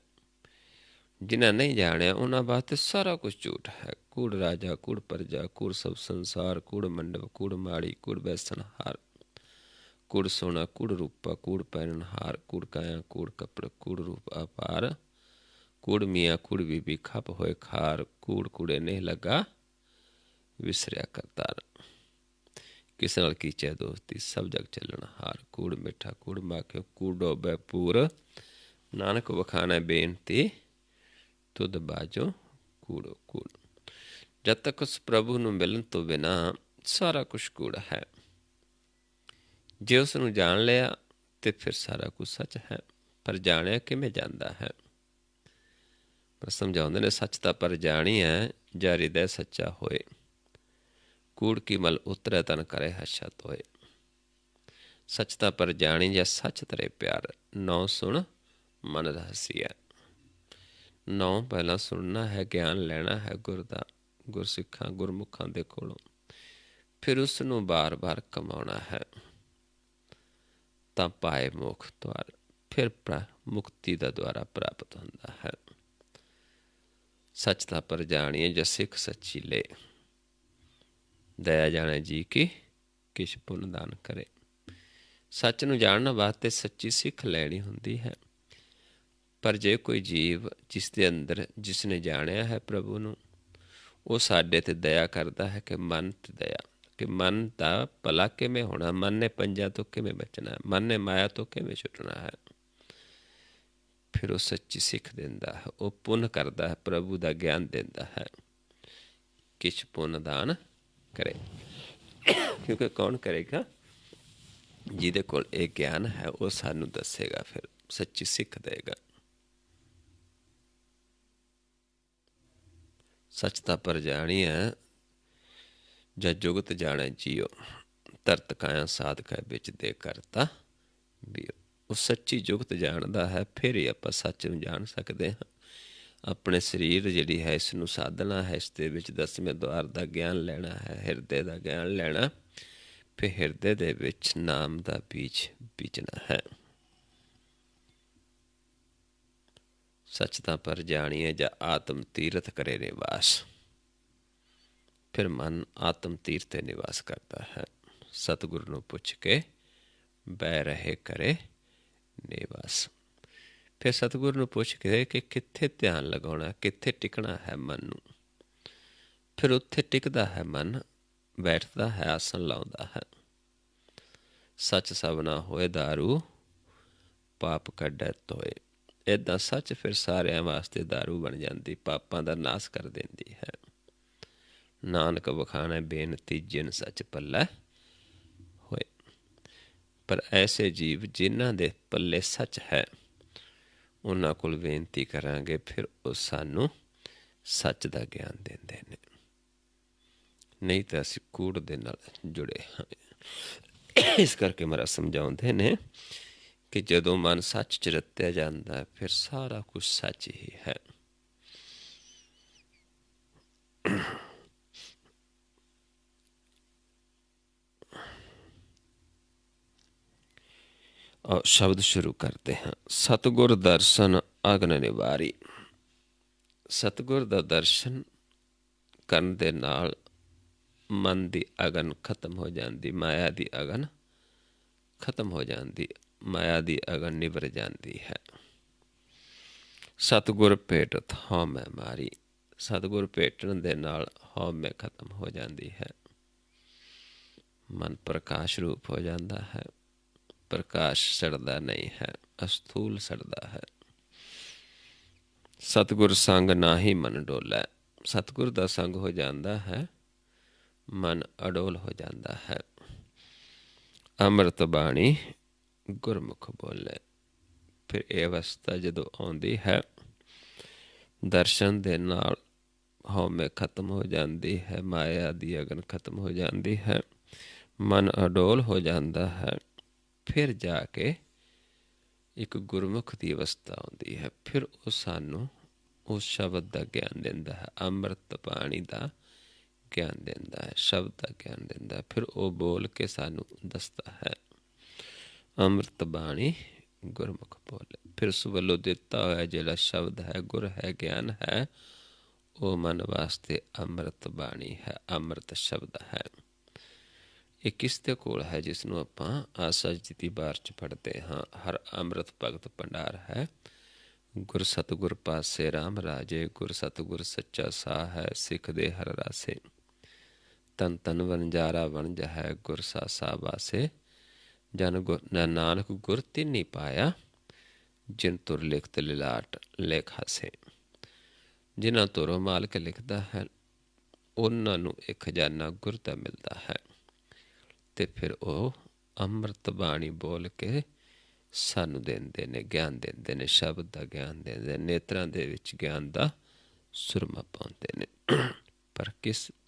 ਜਿਨ੍ਹਾਂ ਨਹੀਂ ਜਾਣਿਆ ਉਹਨਾਂ ਵਾਸਤੇ ਸਾਰਾ ਕੁਝ ਝੂਠ ਹੈ। ਕੂੜ ਰਾਜਾ, ਕੂੜ ਪ੍ਰਜਾ, ਕੂੜ ਸਭ ਸੰਸਾਰ, ਕੂੜ ਮੰਡਪ, ਕੂੜ ਮਾੜੀ, ਕੂੜ ਬੈਸਨਹਾਰ, ਕੂੜ ਸੋਨਾ, ਕੂੜ ਰੂਪਾ, ਕੂੜ ਪਹਿਨਹਾਰ, ਕੂੜ ਕਾਇਆ, ਕੂੜ ਕੱਪੜ, ਕੂੜ ਰੂਪ ਅਪਾਰ, ਕੂੜ ਮੀਆਂ, ਕੂੜ ਬੀਬੀ, ਖੱਪ ਹੋਏ ਖਾਰ, ਕੂੜ ਕੂੜੇ ਨਹੀਂ ਲੱਗਾ ਵਿਸਰਿਆ ਕਰਤਾਰ। ਕਿਸ ਨਾਲ ਕੀਚੈ ਦੋਸਤੀ, ਸਭ ਜਗ ਚੱਲਣ ਹਾਰ, ਕੂੜ ਮਿੱਠਾ, ਕੂੜ ਮਾਖਿਓ, ਕੂੜ ਡੋਬੈ ਪੂਰ, ਨਾਨਕ ਵਖਾਣਾ ਬੇਨਤੀ, ਤੁਧ ਬਾਜੋ ਕੂੜੋ ਕੂੜ। ਜਦ ਤੱਕ ਉਸ ਪ੍ਰਭੂ ਨੂੰ ਮਿਲਣ ਤੋਂ ਬਿਨਾਂ ਸਾਰਾ ਕੁਛ ਕੂੜ ਹੈ। ਜੇ ਉਸ ਨੂੰ ਜਾਣ ਲਿਆ ਤੇ ਫਿਰ ਸਾਰਾ ਕੁਝ ਸੱਚ ਹੈ। ਪਰ ਜਾਣਿਆ ਕਿਵੇਂ ਜਾਂਦਾ ਹੈ? ਪਰ ਸਮਝਾਉਂਦੇ ਨੇ, ਸੱਚ ਤਾਂ ਪਰ ਜਾਣੀਐ ਜਾ ਹਿਰਦੈ ਸੱਚਾ ਹੋਏ, ਕੂੜ ਕੀ ਮਲ ਉਤਰੈ ਤਨ ਕਰੇ ਹੱਛਾ ਤੋਏ। ਸੱਚ ਤਾਂ ਪਰ ਜਾਣੀ ਜਾਂ ਸੱਚ ਤਰੇ ਪਿਆਰ, ਨੌ ਸੁਣ ਮਨ ਰਹਸੀਐ। ਨੌ ਪਹਿਲਾਂ ਸੁਣਨਾ ਹੈ, ਗਿਆਨ ਲੈਣਾ ਹੈ ਗੁਰ ਦਾ, ਗੁਰਸਿੱਖਾਂ ਗੁਰਮੁਖਾਂ ਦੇ ਕੋਲੋਂ, ਫਿਰ ਉਸ ਨੂੰ ਬਾਰ-ਬਾਰ ਕਮਾਉਣਾ ਹੈ ਤਾਂ ਪਾਏ ਮੁਖ ਦੁਆਰ, ਫਿਰ ਮੁਕਤੀ ਦਾ ਦੁਆਰਾ ਪ੍ਰਾਪਤ ਹੁੰਦਾ ਹੈ। ਸੱਚ ਤਾਂ ਪਰ ਜਾਣੀਏ ਜਾਂ ਸਿੱਖ ਸੱਚੀ ਲੈ, ਦਇਆ ਜਾਣੇ ਜੀ ਕੀ ਕਿਛ ਪੁੰਨ ਦਾਨ ਕਰੇ। ਸੱਚ ਨੂੰ ਜਾਣਨ ਵਾਸਤੇ ਸੱਚੀ ਸਿੱਖ ਲੈਣੀ ਹੁੰਦੀ ਹੈ। ਪਰ ਜੇ ਕੋਈ ਜੀਵ ਜਿਸ ਦੇ ਅੰਦਰ ਜਿਸ ਨੇ ਜਾਣਿਆ ਹੈ ਪ੍ਰਭੂ ਨੂੰ, ਉਹ ਸਾਡੇ 'ਤੇ ਦਇਆ ਕਰਦਾ ਹੈ ਕਿ ਮਨ 'ਤੇ ਦਇਆ, ਕਿ ਮਨ ਦਾ ਭਲਾ ਕਿਵੇਂ ਹੋਣਾ, ਮਨ ਨੇ ਪੰਜਾਂ ਤੋਂ ਕਿਵੇਂ ਬਚਣਾ, ਮਨ ਨੇ ਮਾਇਆ ਤੋਂ ਕਿਵੇਂ ਛੁੱਟਣਾ ਹੈ। ਫਿਰ ਉਹ ਸੱਚੀ ਸਿੱਖ ਦਿੰਦਾ ਹੈ, ਉਹ ਪੁੰਨ ਕਰਦਾ ਹੈ, ਪ੍ਰਭੂ ਦਾ ਗਿਆਨ ਦਿੰਦਾ ਹੈ। ਕਿਛ ਪੁੰਨ ਦਾਨ ਕਰੇ, ਕਿਉਂਕਿ ਕੌਣ ਕਰੇਗਾ? ਜਿਹਦੇ ਕੋਲ ਇਹ ਗਿਆਨ ਹੈ ਉਹ ਸਾਨੂੰ ਦੱਸੇਗਾ, ਫਿਰ ਸੱਚੀ ਸਿੱਖ ਦੇਗਾ। ਸੱਚ ਤਾਂ ਪਰ ਜਾਣੀਐ ਜਾਂ ਜੁਗਤ ਜਾਣੈ ਜੀਓ, ਧਰਤ ਕਾਇਆ ਸਾਧਕਾ ਵਿੱਚ ਦੇ ਕਰਤਾ ਵੀ। ਉਹ ਸੱਚੀ ਜੁਗਤ ਜਾਣਦਾ ਹੈ, ਫਿਰ ਹੀ ਆਪਾਂ ਸੱਚ ਨੂੰ ਜਾਣ ਸਕਦੇ ਹਾਂ। ਆਪਣੇ ਸਰੀਰ ਜਿਹੜੀ ਹੈ ਇਸ ਨੂੰ ਸਾਧਨਾ ਹੈ, ਇਸ ਦੇ ਵਿੱਚ ਦਸਵੇਂ ਦੁਆਰ ਦਾ ਗਿਆਨ ਲੈਣਾ ਹੈ, ਹਿਰਦੇ ਦਾ ਗਿਆਨ ਲੈਣਾ, ਫਿਰ ਹਿਰਦੇ ਦੇ ਵਿੱਚ ਨਾਮ ਦਾ ਬੀਜ ਬੀਜਣਾ ਹੈ। ਸੱਚ ਤਾਂ ਪਰ ਜਾਣੀਏ ਜਾਂ ਆਤਮ ਤੀਰਥ ਕਰੇ ਨਿਵਾਸ, ਫਿਰ ਮਨ ਆਤਮ ਤੀਰਥ 'ਤੇ ਨਿਵਾਸ ਕਰਦਾ ਹੈ। ਸਤਿਗੁਰੂ ਨੂੰ ਪੁੱਛ ਕੇ ਬਹਿ ਰਹੇ ਕਰੇ ਨਿਵਾਸ। ਫਿਰ ਸਤਿਗੁਰੂ ਨੂੰ ਪੁੱਛ ਕੇ ਕਿ ਕਿੱਥੇ ਧਿਆਨ ਲਗਾਉਣਾ, ਕਿੱਥੇ ਟਿਕਣਾ ਹੈ ਮਨ ਨੂੰ, ਫਿਰ ਉੱਥੇ ਟਿਕਦਾ ਹੈ ਮਨ, ਬੈਠਦਾ ਹੈ, ਆਸਣ ਲਾਉਂਦਾ ਹੈ। ਸੱਚ ਸਭਨਾ ਹੋਏ ਦਾਰੂ, ਪਾਪ ਕੱਢੈ ਤੋਏ। ਇੱਦਾਂ ਸੱਚ ਫਿਰ ਸਾਰਿਆਂ ਵਾਸਤੇ ਦਾਰੂ ਬਣ ਜਾਂਦੀ, ਪਾਪਾਂ ਦਾ ਨਾਸ ਕਰ ਦਿੰਦੀ ਹੈ। ਨਾਨਕ ਵਖਾਣੈ ਬੇਨਤੀ, ਜਿਨ ਸੱਚ ਪੱਲੇ ਹੋਏ। ਪਰ ਐਸੇ ਜੀਵ ਜਿਨ੍ਹਾਂ ਦੇ ਪੱਲੇ ਸੱਚ ਹੈ, ਉਹਨਾਂ ਕੋਲ ਬੇਨਤੀ ਕਰਾਂਗੇ, ਫਿਰ ਉਹ ਸਾਨੂੰ ਸੱਚ ਦਾ ਗਿਆਨ ਦਿੰਦੇ ਨੇ। ਨਹੀਂ ਤਾਂ ਅਸੀਂ ਕੂੜ ਦੇ ਨਾਲ ਜੁੜੇ ਹਾਂ। ਇਸ ਕਰਕੇ ਮਹਾਰਾਜ ਸਮਝਾਉਂਦੇ ਨੇ ਕਿ ਜਦੋਂ ਮਨ ਸੱਚ 'ਚ ਰਤਿਆ ਜਾਂਦਾ, ਫਿਰ ਸਾਰਾ ਕੁਝ ਸੱਚ ਹੀ ਹੈ। और शब्द शुरू करते हैं। सतगुर दर्शन अग्न निवारी। सतगुर ਦਾ ਦਰਸ਼ਨ ਕਰਨ ਦੇ ਨਾਲ ਮਨ ਦੀ ਅਗਨ ਖਤਮ ਹੋ ਜਾਂਦੀ, ਮਾਇਆ ਦੀ ਅਗਨ ਖਤਮ ਹੋ ਜਾਂਦੀ, ਮਾਇਆ ਦੀ ਅਗਨ ਨਿਵਰ ਜਾਂਦੀ ਹੈ। ਸਤਗੁਰ ਭੇਟਤ ਹਉਮੈ ਮਾਰੀ। ਸਤਗੁਰ ਭੇਟਣ ਦੇ ਨਾਲ ਹਉਮੈ ਖਤਮ ਹੋ ਜਾਂਦੀ ਹੈ, ਮਨ ਪ੍ਰਕਾਸ਼ ਰੂਪ ਹੋ ਜਾਂਦਾ ਹੈ। ਪ੍ਰਕਾਸ਼ ਸੜਦਾ ਨਹੀਂ ਹੈ, ਅਸਥੂਲ ਸੜਦਾ ਹੈ। ਸਤਿਗੁਰ ਸੰਗ ਨਾ ਹੀ ਮਨ ਡੋਲੈ। ਸਤਿਗੁਰ ਦਾ ਸੰਗ ਹੋ ਜਾਂਦਾ ਹੈ, ਮਨ ਅਡੋਲ ਹੋ ਜਾਂਦਾ ਹੈ। ਅੰਮ੍ਰਿਤ ਬਾਣੀ ਗੁਰਮੁਖ ਬੋਲੇ। ਫਿਰ ਇਹ ਅਵਸਥਾ ਜਦੋਂ ਆਉਂਦੀ ਹੈ, ਦਰਸ਼ਨ ਦੇ ਨਾਲ ਹਉਮੈ ਖਤਮ ਹੋ ਜਾਂਦੀ ਹੈ, ਮਾਇਆ ਦੀ ਅਗਨ ਖਤਮ ਹੋ ਜਾਂਦੀ ਹੈ, ਮਨ ਅਡੋਲ ਹੋ ਜਾਂਦਾ ਹੈ, ਫਿਰ ਜਾ ਕੇ ਇੱਕ ਗੁਰਮੁਖ ਦੀ ਅਵਸਥਾ ਆਉਂਦੀ ਹੈ। ਫਿਰ ਉਹ ਸਾਨੂੰ ਉਸ ਸ਼ਬਦ ਦਾ ਗਿਆਨ ਦਿੰਦਾ ਹੈ, ਅੰਮ੍ਰਿਤ ਪਾਣੀ ਦਾ ਗਿਆਨ ਦਿੰਦਾ ਹੈ, ਸ਼ਬਦ ਦਾ ਗਿਆਨ ਦਿੰਦਾ ਹੈ। ਫਿਰ ਉਹ ਬੋਲ ਕੇ ਸਾਨੂੰ ਦੱਸਦਾ ਹੈ, ਅੰਮ੍ਰਿਤ ਬਾਣੀ ਗੁਰਮੁਖ ਬੋਲੇ। ਫਿਰ ਉਸ ਵੱਲੋਂ ਦਿੱਤਾ ਹੋਇਆ ਜਿਹੜਾ ਸ਼ਬਦ ਹੈ, ਗੁਰ ਹੈ, ਗਿਆਨ ਹੈ, ਉਹ ਮਨ ਵਾਸਤੇ ਅੰਮ੍ਰਿਤ ਬਾਣੀ ਹੈ, ਅੰਮ੍ਰਿਤ ਸ਼ਬਦ ਹੈ। ਇਹ ਕਿਸ ਦੇ ਕੋਲ ਹੈ? ਜਿਸ ਨੂੰ ਆਪਾਂ ਆਸਾ ਜੀ ਦੀ ਬਾਰ 'ਚ ਪੜ੍ਹਦੇ ਹਾਂ, ਹਰ ਅੰਮ੍ਰਿਤ ਭਗਤ ਭੰਡਾਰ ਹੈ। ਗੁਰ ਸਤਿਗੁਰ ਪਾਸੇ ਰਾਮ ਰਾਜੇ, ਗੁਰ ਸਤਿਗੁਰ ਸੱਚਾ ਸਾਹ ਹੈ, ਸਿੱਖ ਦੇ ਹਰ ਰਾਸੇ। ਤਨ ਤਨ ਵਣਜਾਰਾ ਵਣਜ ਹੈ, ਗੁਰ ਸਾਸਾ ਵਾਸੇ। ਜਨ ਨਾਨਕ ਗੁਰ ਤਿੰਨੀ ਪਾਇਆ, ਜਿਨ ਤੁਰ ਲਿਖਤ ਲਿਲਾਟ ਲੇਖ ਹਾਸੇ। ਜਿਨ੍ਹਾਂ ਤੁਰੋਂ ਮਾਲਕ ਲਿਖਦਾ ਹੈ, ਉਹਨਾਂ ਨੂੰ ਇੱਕ ਖਜ਼ਾਨਾ ਗੁਰ ਦਾ ਮਿਲਦਾ ਹੈ। ਅਤੇ ਫਿਰ ਉਹ ਅੰਮ੍ਰਿਤ ਬਾਣੀ ਬੋਲ ਕੇ ਸਾਨੂੰ ਦਿੰਦੇ ਨੇ, ਗਿਆਨ ਦਿੰਦੇ ਨੇ, ਸ਼ਬਦ ਦਾ ਗਿਆਨ ਦਿੰਦੇ ਨੇ, ਨੇਤਰਾਂ ਦੇ ਵਿੱਚ ਗਿਆਨ ਦਾ ਸੁਰਮਾ ਪਾਉਂਦੇ ਨੇ। ਪਰ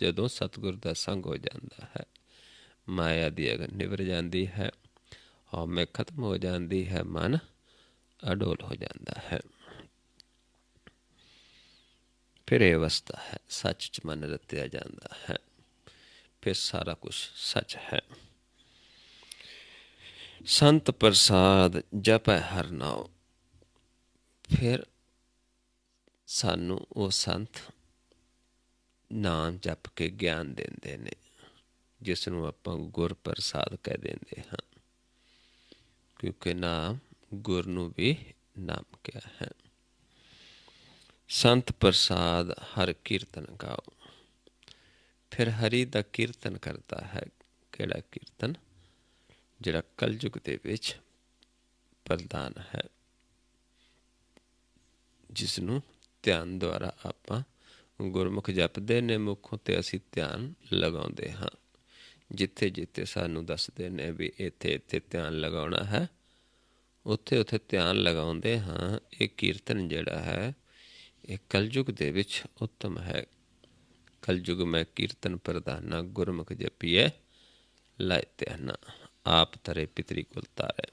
ਜਦੋਂ ਸਤਿਗੁਰ ਦਾ ਸੰਗ ਹੋ ਜਾਂਦਾ ਹੈ, ਮਾਇਆ ਦੀ ਅਗਨ ਨਿਵਰ ਜਾਂਦੀ ਹੈ, ਹਉਮੈ ਖਤਮ ਹੋ ਜਾਂਦੀ ਹੈ, ਮਨ ਅਡੋਲ ਹੋ ਜਾਂਦਾ ਹੈ। ਫਿਰ ਇਹ ਅਵਸਥਾ ਹੈ, ਸੱਚ 'ਚ ਮਨ ਰਤਿਆ ਜਾਂਦਾ ਹੈ। ਫਿਰ ਸਾਰਾ ਕੁਛ ਸੱਚ ਹੈ। ਸੰਤ ਪ੍ਰਸਾਦ ਜਪੈ ਹਰਿ ਨਾਉ। ਫਿਰ ਸਾਨੂੰ ਉਹ ਸੰਤ ਨਾਮ ਜਪ ਕੇ ਗਿਆਨ ਦਿੰਦੇ ਨੇ, ਜਿਸ ਨੂੰ ਆਪਾਂ ਗੁਰ ਪ੍ਰਸਾਦ ਕਹਿ ਦਿੰਦੇ ਹਾਂ, ਕਿਉਂਕਿ ਨਾਮ ਗੁਰ ਨੂੰ ਵੀ ਨਾਮ ਕਿਹਾ ਹੈ। ਸੰਤ ਪ੍ਰਸਾਦ ਹਰਿ ਕੀਰਤਨ ਗਾਓ। ਫਿਰ ਹਰੀ ਦਾ ਕੀਰਤਨ ਕਰਦਾ ਹੈ। ਕਿਹੜਾ ਕੀਰਤਨ? ਜਿਹੜਾ ਕਲਯੁਗ ਦੇ ਵਿੱਚ ਪ੍ਰਧਾਨ ਹੈ, ਜਿਸ ਨੂੰ ਧਿਆਨ ਦੁਆਰਾ ਆਪਾਂ ਗੁਰਮੁਖ ਜਪਦੇ ਨੇ ਮੁੱਖੋਂ, ਤੇ ਅਸੀਂ ਧਿਆਨ ਲਗਾਉਂਦੇ ਹਾਂ। ਜਿੱਥੇ ਜਿੱਥੇ ਸਾਨੂੰ ਦੱਸਦੇ ਨੇ ਵੀ ਇੱਥੇ ਇੱਥੇ ਧਿਆਨ ਲਗਾਉਣਾ ਹੈ, ਉੱਥੇ ਉੱਥੇ ਧਿਆਨ ਲਗਾਉਂਦੇ ਹਾਂ। ਇਹ ਕੀਰਤਨ ਜਿਹੜਾ ਹੈ, ਇਹ ਕਲਯੁਗ ਦੇ ਵਿੱਚ ਉੱਤਮ ਹੈ। ਕਲਯੁਗ ਮੈਂ ਕੀਰਤਨ ਪ੍ਰਧਾਨਾ, ਗੁਰਮੁਖ ਜਪੀਏ ਲਾਇ ਧਿਆਨਾ। ਆਪ ਤਰੇ ਪਿਤਰੀ ਕੁਲ ਤਾਰੇ,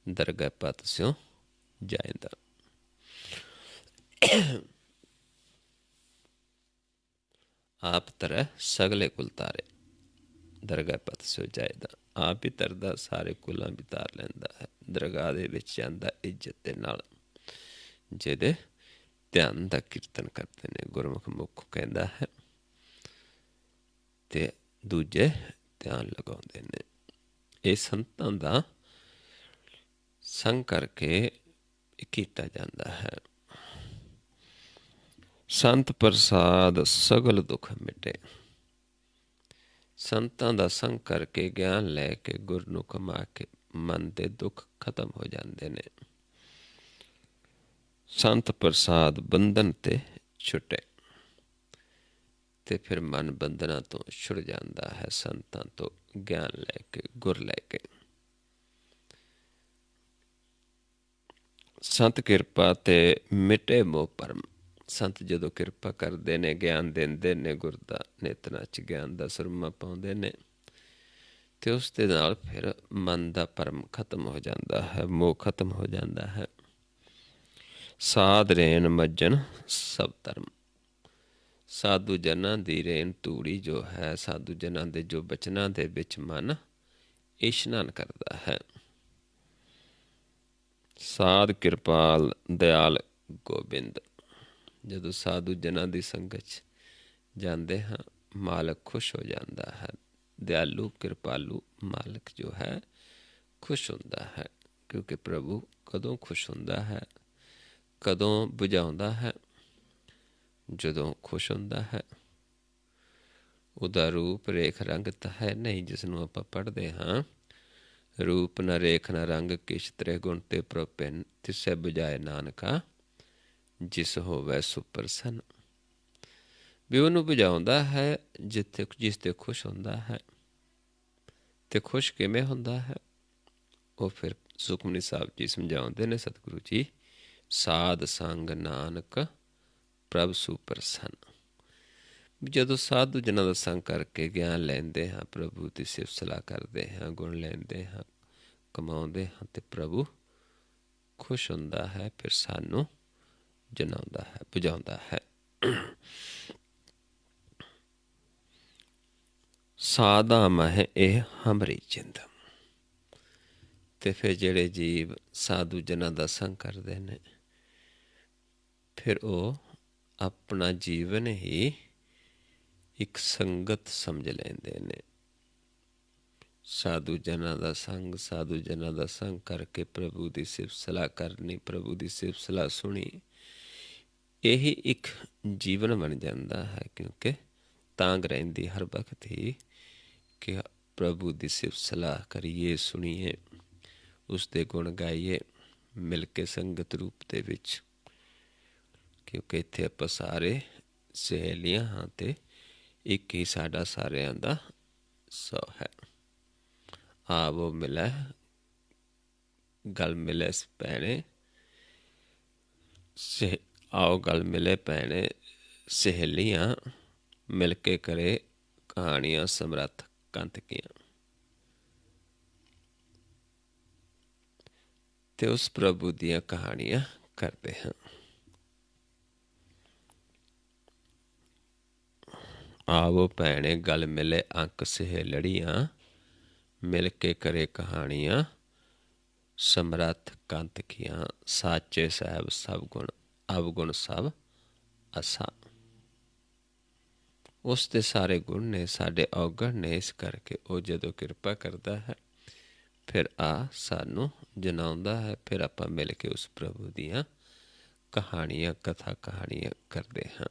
ਦਰਗਹਿ ਪਤ ਸਿਉ ਜਾਇਂਦਾ। ਆਪ ਤਰੈ ਸਗਲੇ ਕੁਲ ਤਾਰੇ, ਦਰਗਹਿ ਪਤ ਸਿਉ ਜਾਇਦਾ। ਆਪ ਹੀ ਤਰਦਾ, ਸਾਰੇ ਕੁਲਾਂ ਵੀ ਤਾਰ ਲੈਂਦਾ ਹੈ, ਦਰਗਾਹ ਦੇ ਵਿੱਚ ਜਾਂਦਾ ਇੱਜ਼ਤ ਦੇ ਨਾਲ, ਜਿਹਦੇ ਧਿਆਨ ਦਾ ਕੀਰਤਨ ਕਰਦੇ ਨੇ। ਗੁਰਮੁਖ ਮੁੱਖ ਕਹਿੰਦਾ ਹੈ, ਤੇ ਦੂਜੇ ਧਿਆਨ ਲਗਾਉਂਦੇ ਨੇ। ਇਹ ਸੰਤਾਂ ਦਾ ਸੰਗ ਕਰਕੇ ਕੀਤਾ ਜਾਂਦਾ ਹੈ। ਸੰਤ ਪ੍ਰਸਾਦ ਸਗਲ ਦੁੱਖ ਮਿਟੇ। ਸੰਤਾਂ ਦਾ ਸੰਗ ਕਰਕੇ, ਗਿਆਨ ਲੈ ਕੇ, ਗੁਰ ਨੂੰ ਕਮਾ ਕੇ ਮਨ ਦੇ ਦੁੱਖ ਖਤਮ ਹੋ ਜਾਂਦੇ ਨੇ। ਸੰਤ ਪ੍ਰਸਾਦ ਬੰਧਨ ਤੇ ਛੁੱਟੇ। ਤੇ ਫਿਰ ਮਨ ਬੰਧਨਾਂ ਤੋਂ ਛੁੱਟ ਜਾਂਦਾ ਹੈ, ਸੰਤਾਂ ਤੋਂ ਗਿਆਨ ਲੈ ਕੇ, ਗੁਰ ਲੈ ਕੇ। ਸੰਤ ਕਿਰਪਾ ਤੇ ਮਿਟੇ ਮੋਹ ਭਰਮ। ਸੰਤ ਜਦੋਂ ਕਿਰਪਾ ਕਰਦੇ ਨੇ, ਗਿਆਨ ਦਿੰਦੇ ਨੇ, ਗੁਰ ਦਾ ਨੇਤਰਾਂ 'ਚ ਗਿਆਨ ਦਾ ਸੁਰਮਾ ਪਾਉਂਦੇ ਨੇ, ਤੇ ਉਸ ਦੇ ਨਾਲ ਫਿਰ ਮਨ ਦਾ ਭਰਮ ਖਤਮ ਹੋ ਜਾਂਦਾ ਹੈ, ਮੋਹ ਖਤਮ ਹੋ ਜਾਂਦਾ ਹੈ। ਸਾਧ ਰੇਨ ਮੱਜਣ ਸਭ ਧਰਮ। ਸਾਧੂ ਜਨਾਂ ਦੀ ਰੇਨ ਧੂੜੀ ਜੋ ਹੈ, ਸਾਧੂ ਜਨਾਂ ਦੇ ਜੋ ਬਚਨਾਂ ਦੇ ਵਿੱਚ ਮਨ ਇਸ਼ਨਾਨ ਕਰਦਾ ਹੈ। ਸਾਧ ਕਿਰਪਾਲ ਦਿਆਲ ਗੋਬਿੰਦ। ਜਦੋਂ ਸਾਧੂ ਜਨਾਂ ਦੀ ਸੰਗਤ 'ਚ ਜਾਂਦੇ ਹਾਂ, ਮਾਲਕ ਖੁਸ਼ ਹੋ ਜਾਂਦਾ ਹੈ। ਦਿਆਲੂ ਕਿਰਪਾਲੂ ਮਾਲਕ ਜੋ ਹੈ ਖੁਸ਼ ਹੁੰਦਾ ਹੈ, ਕਿਉਂਕਿ ਪ੍ਰਭੂ ਕਦੋਂ ਖੁਸ਼ ਹੁੰਦਾ ਹੈ? ਕਦੋਂ ਬੁਝਾਉਂਦਾ ਹੈ? ਜਦੋਂ ਖੁਸ਼ ਹੁੰਦਾ ਹੈ। ਉਹਦਾ ਰੂਪ ਰੇਖ ਰੰਗ ਤਾਂ ਹੈ ਨਹੀਂ, ਜਿਸ ਨੂੰ ਆਪਾਂ ਪੜ੍ਹਦੇ ਹਾਂ, ਰੂਪ ਨ ਰੇਖ ਨ ਰੰਗ ਕਿਛ ਤ੍ਰਿਗੁਣ ਤੇ ਪ੍ਰਭਿੰਨ, ਤਿਸੈ ਬੁਝਾਏ ਨਾਨਕਾ ਜਿਸ ਹੋਵੈ ਸੁਪਰਸੰਨ। ਵੀ ਉਹਨੂੰ ਬੁਝਾਉਂਦਾ ਹੈ ਜਿਸ ਤੇ ਖੁਸ਼ ਹੁੰਦਾ ਹੈ। ਤੇ ਖੁਸ਼ ਕਿਵੇਂ ਹੁੰਦਾ ਹੈ? ਉਹ ਫਿਰ ਸੁਖਮਨੀ ਸਾਹਿਬ ਜੀ ਸਮਝਾਉਂਦੇ ਨੇ, ਸਤਿਗੁਰੂ ਜੀ, ਸਾਧ ਸੰਗ ਨਾਨਕ ਪ੍ਰਭ ਸੁਪਰਸੰਨ। ਵੀ ਜਦੋਂ ਸਾਧੂ ਜਨਾਂ ਦਾ ਸੰਗ ਕਰਕੇ ਗਿਆਨ ਲੈਂਦੇ ਹਾਂ, ਪ੍ਰਭੂ ਦੀ ਸਿਫਤ ਸਲਾਹ ਕਰਦੇ ਹਾਂ, ਗੁਣ ਲੈਂਦੇ ਹਾਂ, ਕਮਾਉਂਦੇ ਹਾਂ, ਅਤੇ ਪ੍ਰਭੂ ਖੁਸ਼ ਹੁੰਦਾ ਹੈ, ਫਿਰ ਸਾਨੂੰ ਜਨਾਉਂਦਾ ਹੈ, ਬੁਝਾਉਂਦਾ ਹੈ। ਸਾਧਾ ਮਹਿ ਇਹ ਹਮਰੀ ਜਿੰਦ। ਤੇ ਫਿਰ ਜਿਹੜੇ ਜੀਵ ਸਾਧੂ ਜਨਾਂ ਦਾ ਸੰਗ ਕਰਦੇ ਨੇ, ਫਿਰ ਉਹ ਆਪਣਾ ਜੀਵਨ ਹੀ ਇੱਕ ਸੰਗਤ ਸਮਝ ਲੈਂਦੇ ਨੇ। ਸਾਧੂ ਜਨਾਂ ਦਾ ਸੰਗ, ਸਾਧੂ ਜਨਾਂ ਦਾ ਸੰਗ ਕਰਕੇ ਪ੍ਰਭੂ ਦੀ ਸਿਫਤ ਸਲਾਹ ਕਰਨੀ, ਪ੍ਰਭੂ ਦੀ ਸਿਫਤ ਸਲਾਹ ਸੁਣੀ, ਇਹੀ ਇੱਕ ਜੀਵਨ ਬਣ ਜਾਂਦਾ ਹੈ। ਕਿਉਂਕਿ ਤਾਂਘ ਰਹਿੰਦੀ ਹਰ ਵਕਤ ਹੀ ਕਿ ਪ੍ਰਭੂ ਦੀ ਸਿਫਤ ਸਲਾਹ ਕਰੀਏ, ਸੁਣੀਏ, ਉਸਦੇ ਗੁਣ ਗਾਈਏ, ਮਿਲ ਕੇ ਸੰਗਤ ਰੂਪ ਦੇ ਵਿੱਚ। ਕਿਉਂਕਿ ਇੱਥੇ ਆਪਾਂ ਸਾਰੇ ਸਹੇਲੀਆਂ ਹਾਂ ਅਤੇ ਇੱਕ ਹੀ ਸਾਡਾ ਸਾਰਿਆਂ ਦਾ ਸੌ ਹੈ। ਆਵੋ ਮਿਲੈ ਗਲ ਮਿਲੇ ਭੈਣੇ, ਆਓ ਗਲ ਮਿਲੇ ਭੈਣੇ, ਸਹੇਲੀਆਂ ਮਿਲ ਕੇ ਕਰੇ ਕਹਾਣੀਆਂ ਸਮਰੱਥ ਕੰਤਕੀਆਂ। ਤੇ ਉਸ ਪ੍ਰਭੂ ਦੀਆਂ ਕਹਾਣੀਆਂ ਕਰਦੇ ਹਾਂ। ਆਵੋ ਭੈਣੇ ਗਲ ਮਿਲੇ ਅੰਕ ਸਹੇਲੜੀਆਂ, ਮਿਲ ਕੇ ਕਰੇ ਕਹਾਣੀਆਂ ਸਮਰੱਥ ਕੰਤਕੀਆਂ। ਸਾਚੇ ਸਾਹਿਬ ਸਭ ਗੁਣ ਅਵਗੁਣ ਸਭ ਅਸਾ। ਉਸ ਦੇ ਸਾਰੇ ਗੁਣ ਨੇ, ਸਾਡੇ ਔਗਣ ਨੇ। ਇਸ ਕਰਕੇ ਉਹ ਜਦੋਂ ਕਿਰਪਾ ਕਰਦਾ ਹੈ, ਫਿਰ ਆ ਸਾਨੂੰ ਜਨਾਉਂਦਾ ਹੈ। ਫਿਰ ਆਪਾਂ ਮਿਲ ਕੇ ਉਸ ਪ੍ਰਭੂ ਦੀਆਂ ਕਹਾਣੀਆਂ, ਕਥਾ ਕਹਾਣੀਆਂ ਕਰਦੇ ਹਾਂ।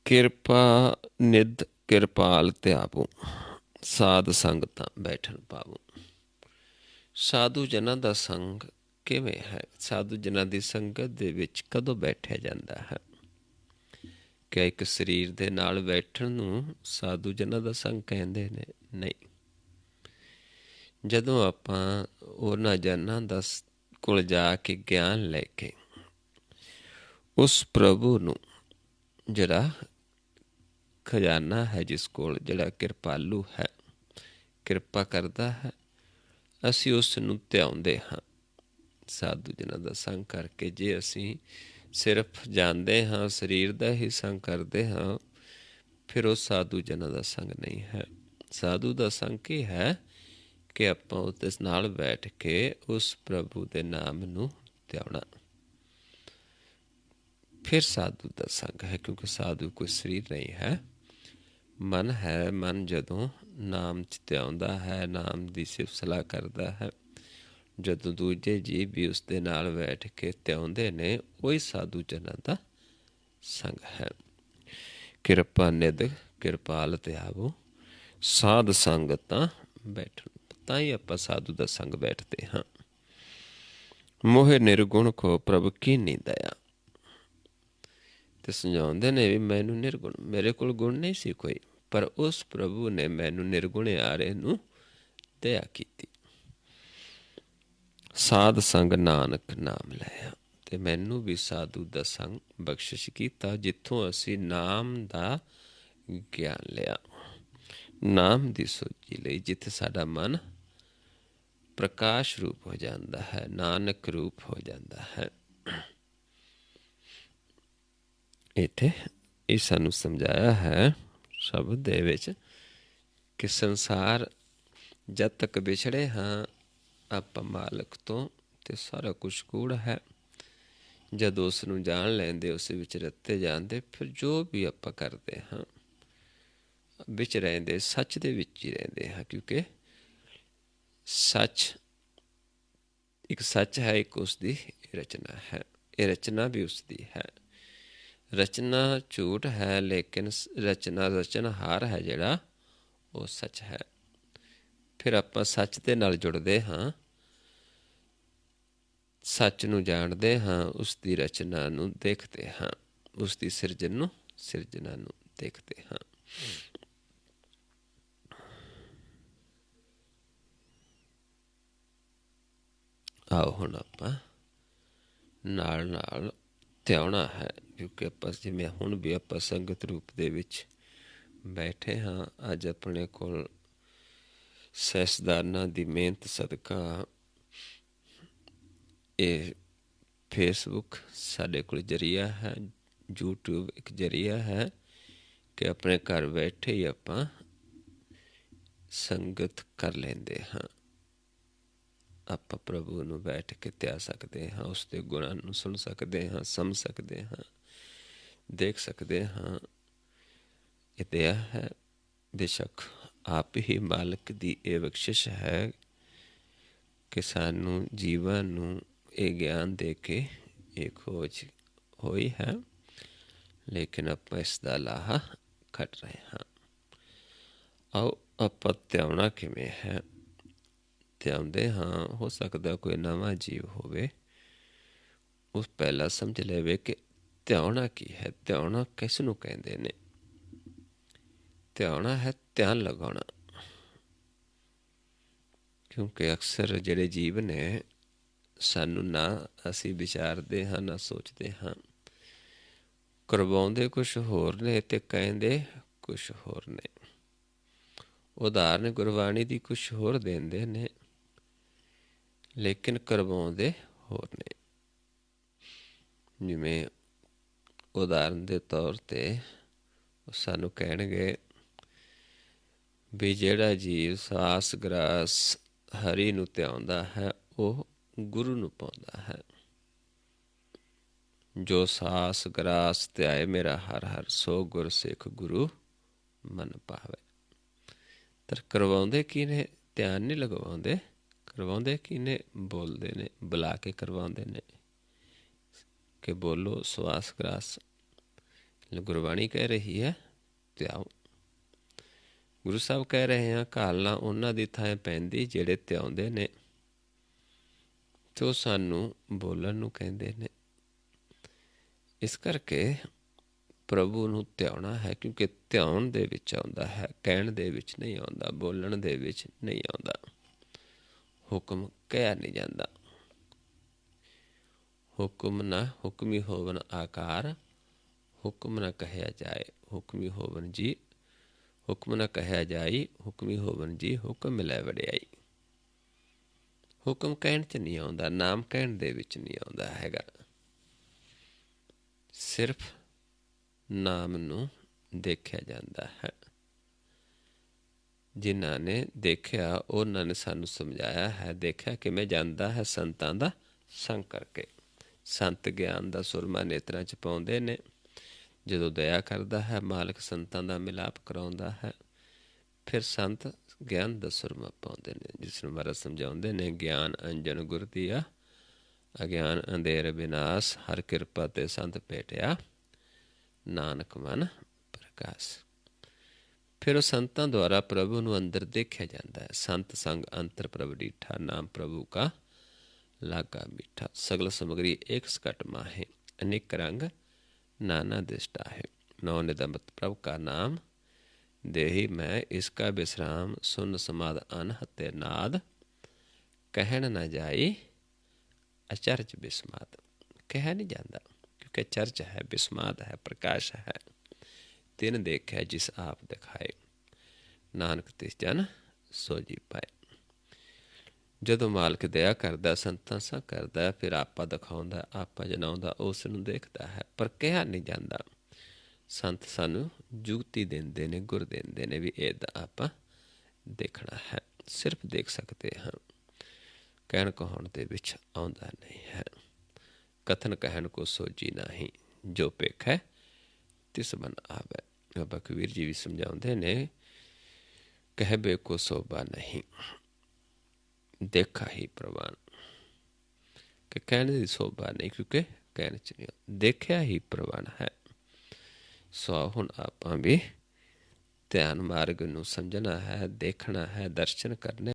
ਕਿਰਪਾ ਨਿਧ ਕਿਰਪਾਲ ਧਿਆਵੋ, ਸਾਧ ਸੰਗਤਾਂ ਬੈਠਣ ਪਾਵੋ। ਸਾਧੂ ਜਨਾਂ ਦਾ ਸੰਗ ਕਿਵੇਂ ਹੈ? ਸਾਧੂ ਜਨਾਂ ਦੀ ਸੰਗਤ ਦੇ ਵਿੱਚ ਕਦੋਂ ਬੈਠਿਆ ਜਾਂਦਾ ਹੈ? ਕਿ ਇੱਕ ਸਰੀਰ ਦੇ ਨਾਲ ਬੈਠਣ ਨੂੰ ਸਾਧੂ ਜਨਾਂ ਦਾ ਸੰਗ ਕਹਿੰਦੇ ਨੇ? ਨਹੀਂ। ਜਦੋਂ ਆਪਾਂ ਉਹਨਾਂ ਜਨਾਂ ਦਾ ਕੋਲ ਜਾ ਕੇ ਗਿਆਨ ਲੈ ਕੇ ਉਸ ਪ੍ਰਭੂ ਨੂੰ, ਜਿਹੜਾ ਖਜ਼ਾਨਾ ਹੈ ਜਿਸ ਕੋਲ, ਜਿਹੜਾ ਕਿਰਪਾਲੂ ਹੈ, ਕਿਰਪਾ ਕਰਦਾ ਹੈ, ਅਸੀਂ ਉਸ ਨੂੰ ਧਿਆਉਂਦੇ ਹਾਂ ਸਾਧੂ ਜਨਾਂ ਦਾ ਸੰਗ ਕਰਕੇ। ਜੇ ਅਸੀਂ ਸਿਰਫ ਜਾਣਦੇ ਹਾਂ, ਸਰੀਰ ਦਾ ਹੀ ਸੰਗ ਕਰਦੇ ਹਾਂ, ਫਿਰ ਉਹ ਸਾਧੂ ਜਨਾਂ ਦਾ ਸੰਗ ਨਹੀਂ ਹੈ। ਸਾਧੂ ਦਾ ਸੰਗ ਕੀ ਹੈ? ਕਿ ਆਪਾਂ ਉਸ ਨਾਲ ਬੈਠ ਕੇ ਉਸ ਪ੍ਰਭੂ ਦੇ ਨਾਮ ਨੂੰ ਧਿਆਉਣਾ, ਫਿਰ ਸਾਧੂ ਦਾ ਸੰਗ ਹੈ। ਕਿਉਂਕਿ ਸਾਧੂ ਕੋਈ ਸਰੀਰ ਨਹੀਂ ਹੈ, ਮਨ ਹੈ। ਮਨ ਜਦੋਂ ਨਾਮ 'ਚ ਧਿਆਉਂਦਾ ਹੈ, ਨਾਮ ਦੀ ਸਿਫਤ ਸਲਾਹ ਕਰਦਾ ਹੈ, ਜਦੋਂ ਦੂਜੇ ਜੀਵ ਵੀ ਉਸ ਦੇ ਨਾਲ ਬੈਠ ਕੇ ਧਿਆਉਂਦੇ ਨੇ, ਉਹੀ ਸਾਧੂ ਜਨਾਂ ਦਾ ਸੰਗ ਹੈ। ਕਿਰਪਾ ਨਿਧ ਕਿਰਪਾਲ ਧਿਆਵੋ, ਸਾਧ ਸੰਗਤਾਂ ਬੈਠਣ। ਤਾਂ ਹੀ ਆਪਾਂ ਸਾਧੂ ਦਾ ਸੰਗ ਬੈਠਦੇ ਹਾਂ। ਮੋਹਿ ਨਿਰਗੁਣ ਕੋ ਪ੍ਰਭ ਕੀਨੀ ਦਇਆ। ਤੇ ਸਮਝਾਉਂਦੇ ਨੇ ਵੀ ਮੈਨੂੰ ਨਿਰਗੁਣ, ਮੇਰੇ ਕੋਲ ਗੁਣ ਨਹੀਂ ਸੀ ਕੋਈ, ਪਰ ਉਸ ਪ੍ਰਭੂ ਨੇ ਮੈਨੂੰ ਨਿਰਗੁਣਿਆਰੇ ਨੂੰ ਦਇਆ ਕੀਤੀ। ਸਾਧ ਸੰਗ ਨਾਨਕ ਨਾਮ ਲਿਆ। ਤੇ ਮੈਨੂੰ ਵੀ ਸਾਧੂ ਦਾ ਸੰਗ ਬਖਸ਼ਿਸ਼ ਕੀਤਾ, ਜਿੱਥੋਂ ਅਸੀਂ ਨਾਮ ਦਾ ਗਿਆਨ ਲਿਆ, ਨਾਮ ਦੀ ਸੋਝੀ ਲਈ, ਜਿੱਥੇ ਸਾਡਾ ਮਨ ਪ੍ਰਕਾਸ਼ ਰੂਪ ਹੋ ਜਾਂਦਾ ਹੈ, ਨਾਨਕ ਰੂਪ ਹੋ ਜਾਂਦਾ ਹੈ। ਇੱਥੇ ਇਹ ਸਾਨੂੰ ਸਮਝਾਇਆ ਹੈ ਸ਼ਬਦ ਦੇ ਵਿੱਚ ਕਿ ਸੰਸਾਰ ਜਦ ਤੱਕ ਵਿਛੜੇ ਹਾਂ ਆਪਾਂ ਮਾਲਕ ਤੋਂ, ਤੇ ਸਾਰਾ ਕੁਛ ਕੂੜ ਹੈ। ਜਦੋਂ ਉਸ ਨੂੰ ਜਾਣ ਲੈਂਦੇ, ਉਸ ਵਿੱਚ ਰਤੇ ਜਾਂਦੇ, ਫਿਰ ਜੋ ਵੀ ਆਪਾਂ ਕਰਦੇ ਹਾਂ ਵਿੱਚ ਰਹਿੰਦੇ, ਸੱਚ ਦੇ ਵਿੱਚ ਹੀ ਰਹਿੰਦੇ ਹਾਂ। ਕਿਉਂਕਿ ਸੱਚ ਇੱਕ ਸੱਚ ਹੈ, ਇੱਕ ਉਸਦੀ ਰਚਨਾ ਹੈ। ਇਹ ਰਚਨਾ ਵੀ ਉਸਦੀ ਹੈ। ਰਚਨਾ ਝੂਠ ਹੈ, ਲੇਕਿਨ ਰਚਨਹਾਰ ਹੈ ਜਿਹੜਾ, ਉਹ ਸੱਚ ਹੈ। ਫਿਰ ਆਪਾਂ ਸੱਚ ਦੇ ਨਾਲ ਜੁੜਦੇ ਹਾਂ, ਸੱਚ ਨੂੰ ਜਾਣਦੇ ਹਾਂ, ਉਸਦੀ ਰਚਨਾ ਨੂੰ ਦੇਖਦੇ ਹਾਂ, ਉਸਦੀ ਸਿਰਜਣਾ ਨੂੰ ਦੇਖਦੇ ਹਾਂ। ਆਓ ਹੁਣ ਆਪਾਂ ਨਾਲ ਨਾਲ ਧਿਆਉਣਾ ਹੈ, ਕਿਉਂਕਿ ਆਪਾਂ ਜਿਵੇਂ ਹੁਣ ਵੀ ਆਪਾਂ ਸੰਗਤ ਰੂਪ ਦੇ ਵਿੱਚ ਬੈਠੇ ਹਾਂ। ਅੱਜ ਆਪਣੇ ਕੋਲ ਸਿਆਸਤਦਾਨਾਂ ਦੀ ਮਿਹਨਤ ਸਦਕਾ ਇਹ ਫੇਸਬੁੱਕ ਸਾਡੇ ਕੋਲ ਜ਼ਰੀਆ ਹੈ, ਯੂਟਿਊਬ ਇੱਕ ਜ਼ਰੀਆ ਹੈ ਕਿ ਆਪਣੇ ਘਰ ਬੈਠੇ ਹੀ ਆਪਾਂ ਸੰਗਤ ਕਰ ਲੈਂਦੇ ਹਾਂ। ਆਪਾਂ ਪ੍ਰਭੂ ਨੂੰ ਬੈਠ ਕੇ ਧਿਆ ਸਕਦੇ ਹਾਂ, ਉਸ ਦੇ ਗੁਣਾਂ ਨੂੰ ਸੁਣ ਸਕਦੇ ਹਾਂ, ਸਮਝ ਸਕਦੇ ਹਾਂ, ਦੇਖ ਸਕਦੇ ਹਾਂ। ਇਹ ਦਇਆ ਹੈ, ਬੇਸ਼ੱਕ ਆਪ ਹੀ ਮਾਲਕ ਦੀ ਇਹ ਬਖਸ਼ਿਸ਼ ਹੈ ਕਿ ਸਾਨੂੰ ਜੀਵਨ ਨੂੰ ਇਹ ਗਿਆਨ ਦੇ ਕੇ ਇਹ ਖੋਜ ਹੋਈ ਹੈ, ਲੇਕਿਨ ਆਪਾਂ ਇਸ ਦਾ ਲਾਹਾ ਖੱਟ ਰਹੇ ਹਾਂ। ਆਓ ਆਪਾਂ ਧਿਆਉਣਾ ਕਿਵੇਂ ਹੈ। ਧਿਆਉਂਦੇ ਹਾਂ, ਹੋ ਸਕਦਾ ਕੋਈ ਨਵਾਂ ਜੀਵ ਹੋਵੇ, ਉਸ ਪਹਿਲਾਂ ਸਮਝ ਲਵੇ ਕਿ ਧਿਆਉਣਾ ਕੀ ਹੈ, ਧਿਆਉਣਾ ਕਿਸ ਨੂੰ ਕਹਿੰਦੇ ਨੇ। ਧਿਆਉਣਾ ਹੈ ਧਿਆਨ ਲਗਾਉਣਾ, ਕਿਉਂਕਿ ਅਕਸਰ ਜਿਹੜੇ ਜੀਵ ਨੇ ਸਾਨੂੰ ਨਾ ਅਸੀਂ ਵਿਚਾਰਦੇ ਹਾਂ ਨਾ ਸੋਚਦੇ ਹਾਂ, ਕਰਵਾਉਂਦੇ ਕੁਛ ਹੋਰ ਨੇ ਤੇ ਕਹਿੰਦੇ ਕੁਛ ਹੋਰ ਨੇ। ਉਦਾਹਰਨ ਗੁਰਬਾਣੀ ਦੀ ਕੁਛ ਹੋਰ ਦਿੰਦੇ ਨੇ, ਲੇਕਿਨ ਕਰਵਾਉਂਦੇ ਹੋਰ ਨੇ। ਜਿਵੇਂ ਉਦਾਹਰਨ ਦੇ ਤੌਰ 'ਤੇ ਸਾਨੂੰ ਕਹਿਣਗੇ ਵੀ ਜਿਹੜਾ ਜੀਵ ਸਾਸ ਗਰਾਸ ਹਰੀ ਨੂੰ ਧਿਆਉਂਦਾ ਹੈ ਉਹ ਗੁਰੂ ਨੂੰ ਪਾਉਂਦਾ ਹੈ। ਜੋ ਸਾਸ ਗਰਾਸ ਧਿਆਏ ਮੇਰਾ ਹਰ ਹਰ, ਸੋ ਗੁਰ ਸਿੱਖ ਗੁਰੂ ਮਨ ਪਾਵੇ। ਪਰ ਕਰਵਾਉਂਦੇ ਕੀ ਨੇ? ਧਿਆਨ ਨਹੀਂ ਲਗਵਾਉਂਦੇ। ਕਰਵਾਉਂਦੇ ਕੀ ਨੇ? ਬੋਲਦੇ ਨੇ, ਬੁਲਾ ਕੇ ਕਰਵਾਉਂਦੇ ਨੇ ਕਿ ਬੋਲੋ ਸਵਾਸ ਗਰਾਸ। ਗੁਰਬਾਣੀ ਕਹਿ ਰਹੀ ਹੈ ਧਿਆਓ। ਗੁਰੂ ਸਾਹਿਬ ਕਹਿ ਰਹੇ ਹਾਂ ਘਾਲਣਾ ਉਹਨਾਂ ਦੀ ਥਾਂ ਪੈਂਦੀ ਜਿਹੜੇ ਧਿਆਉਂਦੇ ਨੇ, ਅਤੇ ਉਹ ਸਾਨੂੰ ਬੋਲਣ ਨੂੰ ਕਹਿੰਦੇ ਨੇ। ਇਸ ਕਰਕੇ ਪ੍ਰਭੂ ਨੂੰ ਧਿਆਉਣਾ ਹੈ, ਕਿਉਂਕਿ ਧਿਆਉਣ ਦੇ ਵਿੱਚ ਆਉਂਦਾ ਹੈ, ਕਹਿਣ ਦੇ ਵਿੱਚ ਨਹੀਂ ਆਉਂਦਾ, ਬੋਲਣ ਦੇ ਵਿੱਚ ਨਹੀਂ ਆਉਂਦਾ। ਹੁਕਮ ਕਹਿਆ ਨਹੀਂ ਜਾਂਦਾ। ਹੁਕਮ ਨਾ ਹੁਕਮੀ ਹੋਵਨ ਆਕਾਰ, ਹੁਕਮ ਨਾ ਕਹਿਆ ਜਾਏ ਹੁਕਮੀ ਹੋਵਨ ਜੀ। ਹੁਕਮ ਨਾ ਕਹਿਆ ਜਾਈ ਹੁਕਮੀ ਹੋਵਨ ਜੀ, ਹੁਕਮ ਮਿਲੇ ਵਡਿਆਈ। ਹੁਕਮ ਕਹਿਣ 'ਚ ਨਹੀਂ ਆਉਂਦਾ, ਨਾਮ ਕਹਿਣ ਦੇ ਵਿੱਚ ਨਹੀਂ ਆਉਂਦਾ ਹੈਗਾ। ਸਿਰਫ ਨਾਮ ਨੂੰ ਦੇਖਿਆ ਜਾਂਦਾ ਹੈ। ਜਿਨ੍ਹਾਂ ਨੇ ਦੇਖਿਆ ਉਹਨਾਂ ਨੇ ਸਾਨੂੰ ਸਮਝਾਇਆ ਹੈ। ਦੇਖਿਆ ਕਿਵੇਂ ਜਾਂਦਾ ਹੈ? ਸੰਤਾਂ ਦਾ ਸੰਗ ਕਰਕੇ। ਸੰਤ ਗਿਆਨ ਦਾ ਸੁਰਮਾ ਨੇਤਰਾਂ 'ਚ ਪਾਉਂਦੇ ਨੇ। ਜਦੋਂ ਦਇਆ ਕਰਦਾ ਹੈ ਮਾਲਕ, ਸੰਤਾਂ ਦਾ ਮਿਲਾਪ ਕਰਾਉਂਦਾ ਹੈ, ਫਿਰ ਸੰਤ ਗਿਆਨ ਦਾ ਸੁਰਮਾ ਪਾਉਂਦੇ ਨੇ, ਜਿਸ ਨੂੰ ਮਹਾਰਾਜ ਸਮਝਾਉਂਦੇ ਨੇ ਗਿਆਨ ਅੰਜਨ ਗੁਰ ਦੀਆ, ਅਗਿਆਨ ਅੰਧੇਰ ਵਿਨਾਸ਼, ਹਰ ਕਿਰਪਾ ਤੇ ਸੰਤ ਭੇਟਿਆ, ਨਾਨਕ ਮਨ ਪ੍ਰਕਾਸ਼। ਫਿਰ ਉਹ ਸੰਤਾਂ ਦੁਆਰਾ ਪ੍ਰਭੂ ਨੂੰ ਅੰਦਰ ਦੇਖਿਆ ਜਾਂਦਾ ਹੈ। ਸੰਤ ਸੰਗ ਅੰਤਰ ਪ੍ਰਭ ਡੀਠਾ, ਨਾਮ ਪ੍ਰਭੂ ਕਾ ਲਾਗਾ ਮੀਠਾ। ਸਗਲ ਸਮਗਰੀ ਏਕ ਸਕਟ ਮਾਹੇ, ਅਨੇਕ ਰੰਗ नाना दृष्टा है। नौ निदम्बत प्रभु का नाम, देही मैं इसका विश्राम, सुन समाद अनहते नाद, कहन न जाई अचरज विस्माद। कह नहीं जाता क्योंकि चर्च है, विस्माद है, प्रकाश है। तिन देखा जिस आप दिखाए, नानक तिस जन सो जी पाए। ਜਦੋਂ ਮਾਲਕ ਦਇਆ ਕਰਦਾ, ਸੰਤਾਂ ਸਾਂ ਕਰਦਾ, ਫਿਰ ਆਪਾ ਦਿਖਾਉਂਦਾ, ਆਪਾ ਜਨਾਉਂਦਾ, ਉਸ ਨੂੰ ਦੇਖਦਾ ਹੈ, ਪਰ ਕਿਹਾ ਨਹੀਂ ਜਾਂਦਾ। ਸੰਤ ਸਾਨੂੰ ਜੁਗਤੀ ਦਿੰਦੇ ਨੇ, ਗੁਰ ਦਿੰਦੇ ਨੇ ਵੀ ਇਹਦਾ ਆਪਾਂ ਦੇਖਣਾ ਹੈ। ਸਿਰਫ ਦੇਖ ਸਕਦੇ ਹਾਂ, ਕਹਿਣ ਕਹਾਉਣ ਦੇ ਵਿੱਚ ਆਉਂਦਾ ਨਹੀਂ ਹੈ। ਕਥਨ ਕਹਿਣ ਕੋ ਸੋਝੀ ਨਹੀਂ, ਜੋ ਭੇਖੈ ਤਿਸ ਬਨ ਆਵੈ। ਬਾਬਾ ਕਬੀਰ ਜੀ ਵੀ ਸਮਝਾਉਂਦੇ ਨੇ, ਕਹਿਬੇ ਕੋ ਸੋਭਾ ਨਹੀਂ, ਦੇਖਾ ਹੀ ਪ੍ਰਵਾਨ। ਕਿ ਕਹਿਣ ਦੀ ਸੋਭਾ ਨਹੀਂ, ਕਿਉਂਕਿ ਕਹਿਣ 'ਚ ਨਹੀਂ, ਦੇਖਿਆ ਹੀ ਪ੍ਰਵਾਨ ਹੈ। ਸੋ ਹੁਣ ਆਪਾਂ ਵੀ ਧਿਆਨ ਮਾਰਗ ਨੂੰ ਸਮਝਣਾ ਹੈ, ਦੇਖਣਾ ਹੈ, ਦਰਸ਼ਨ ਕਰਨੇ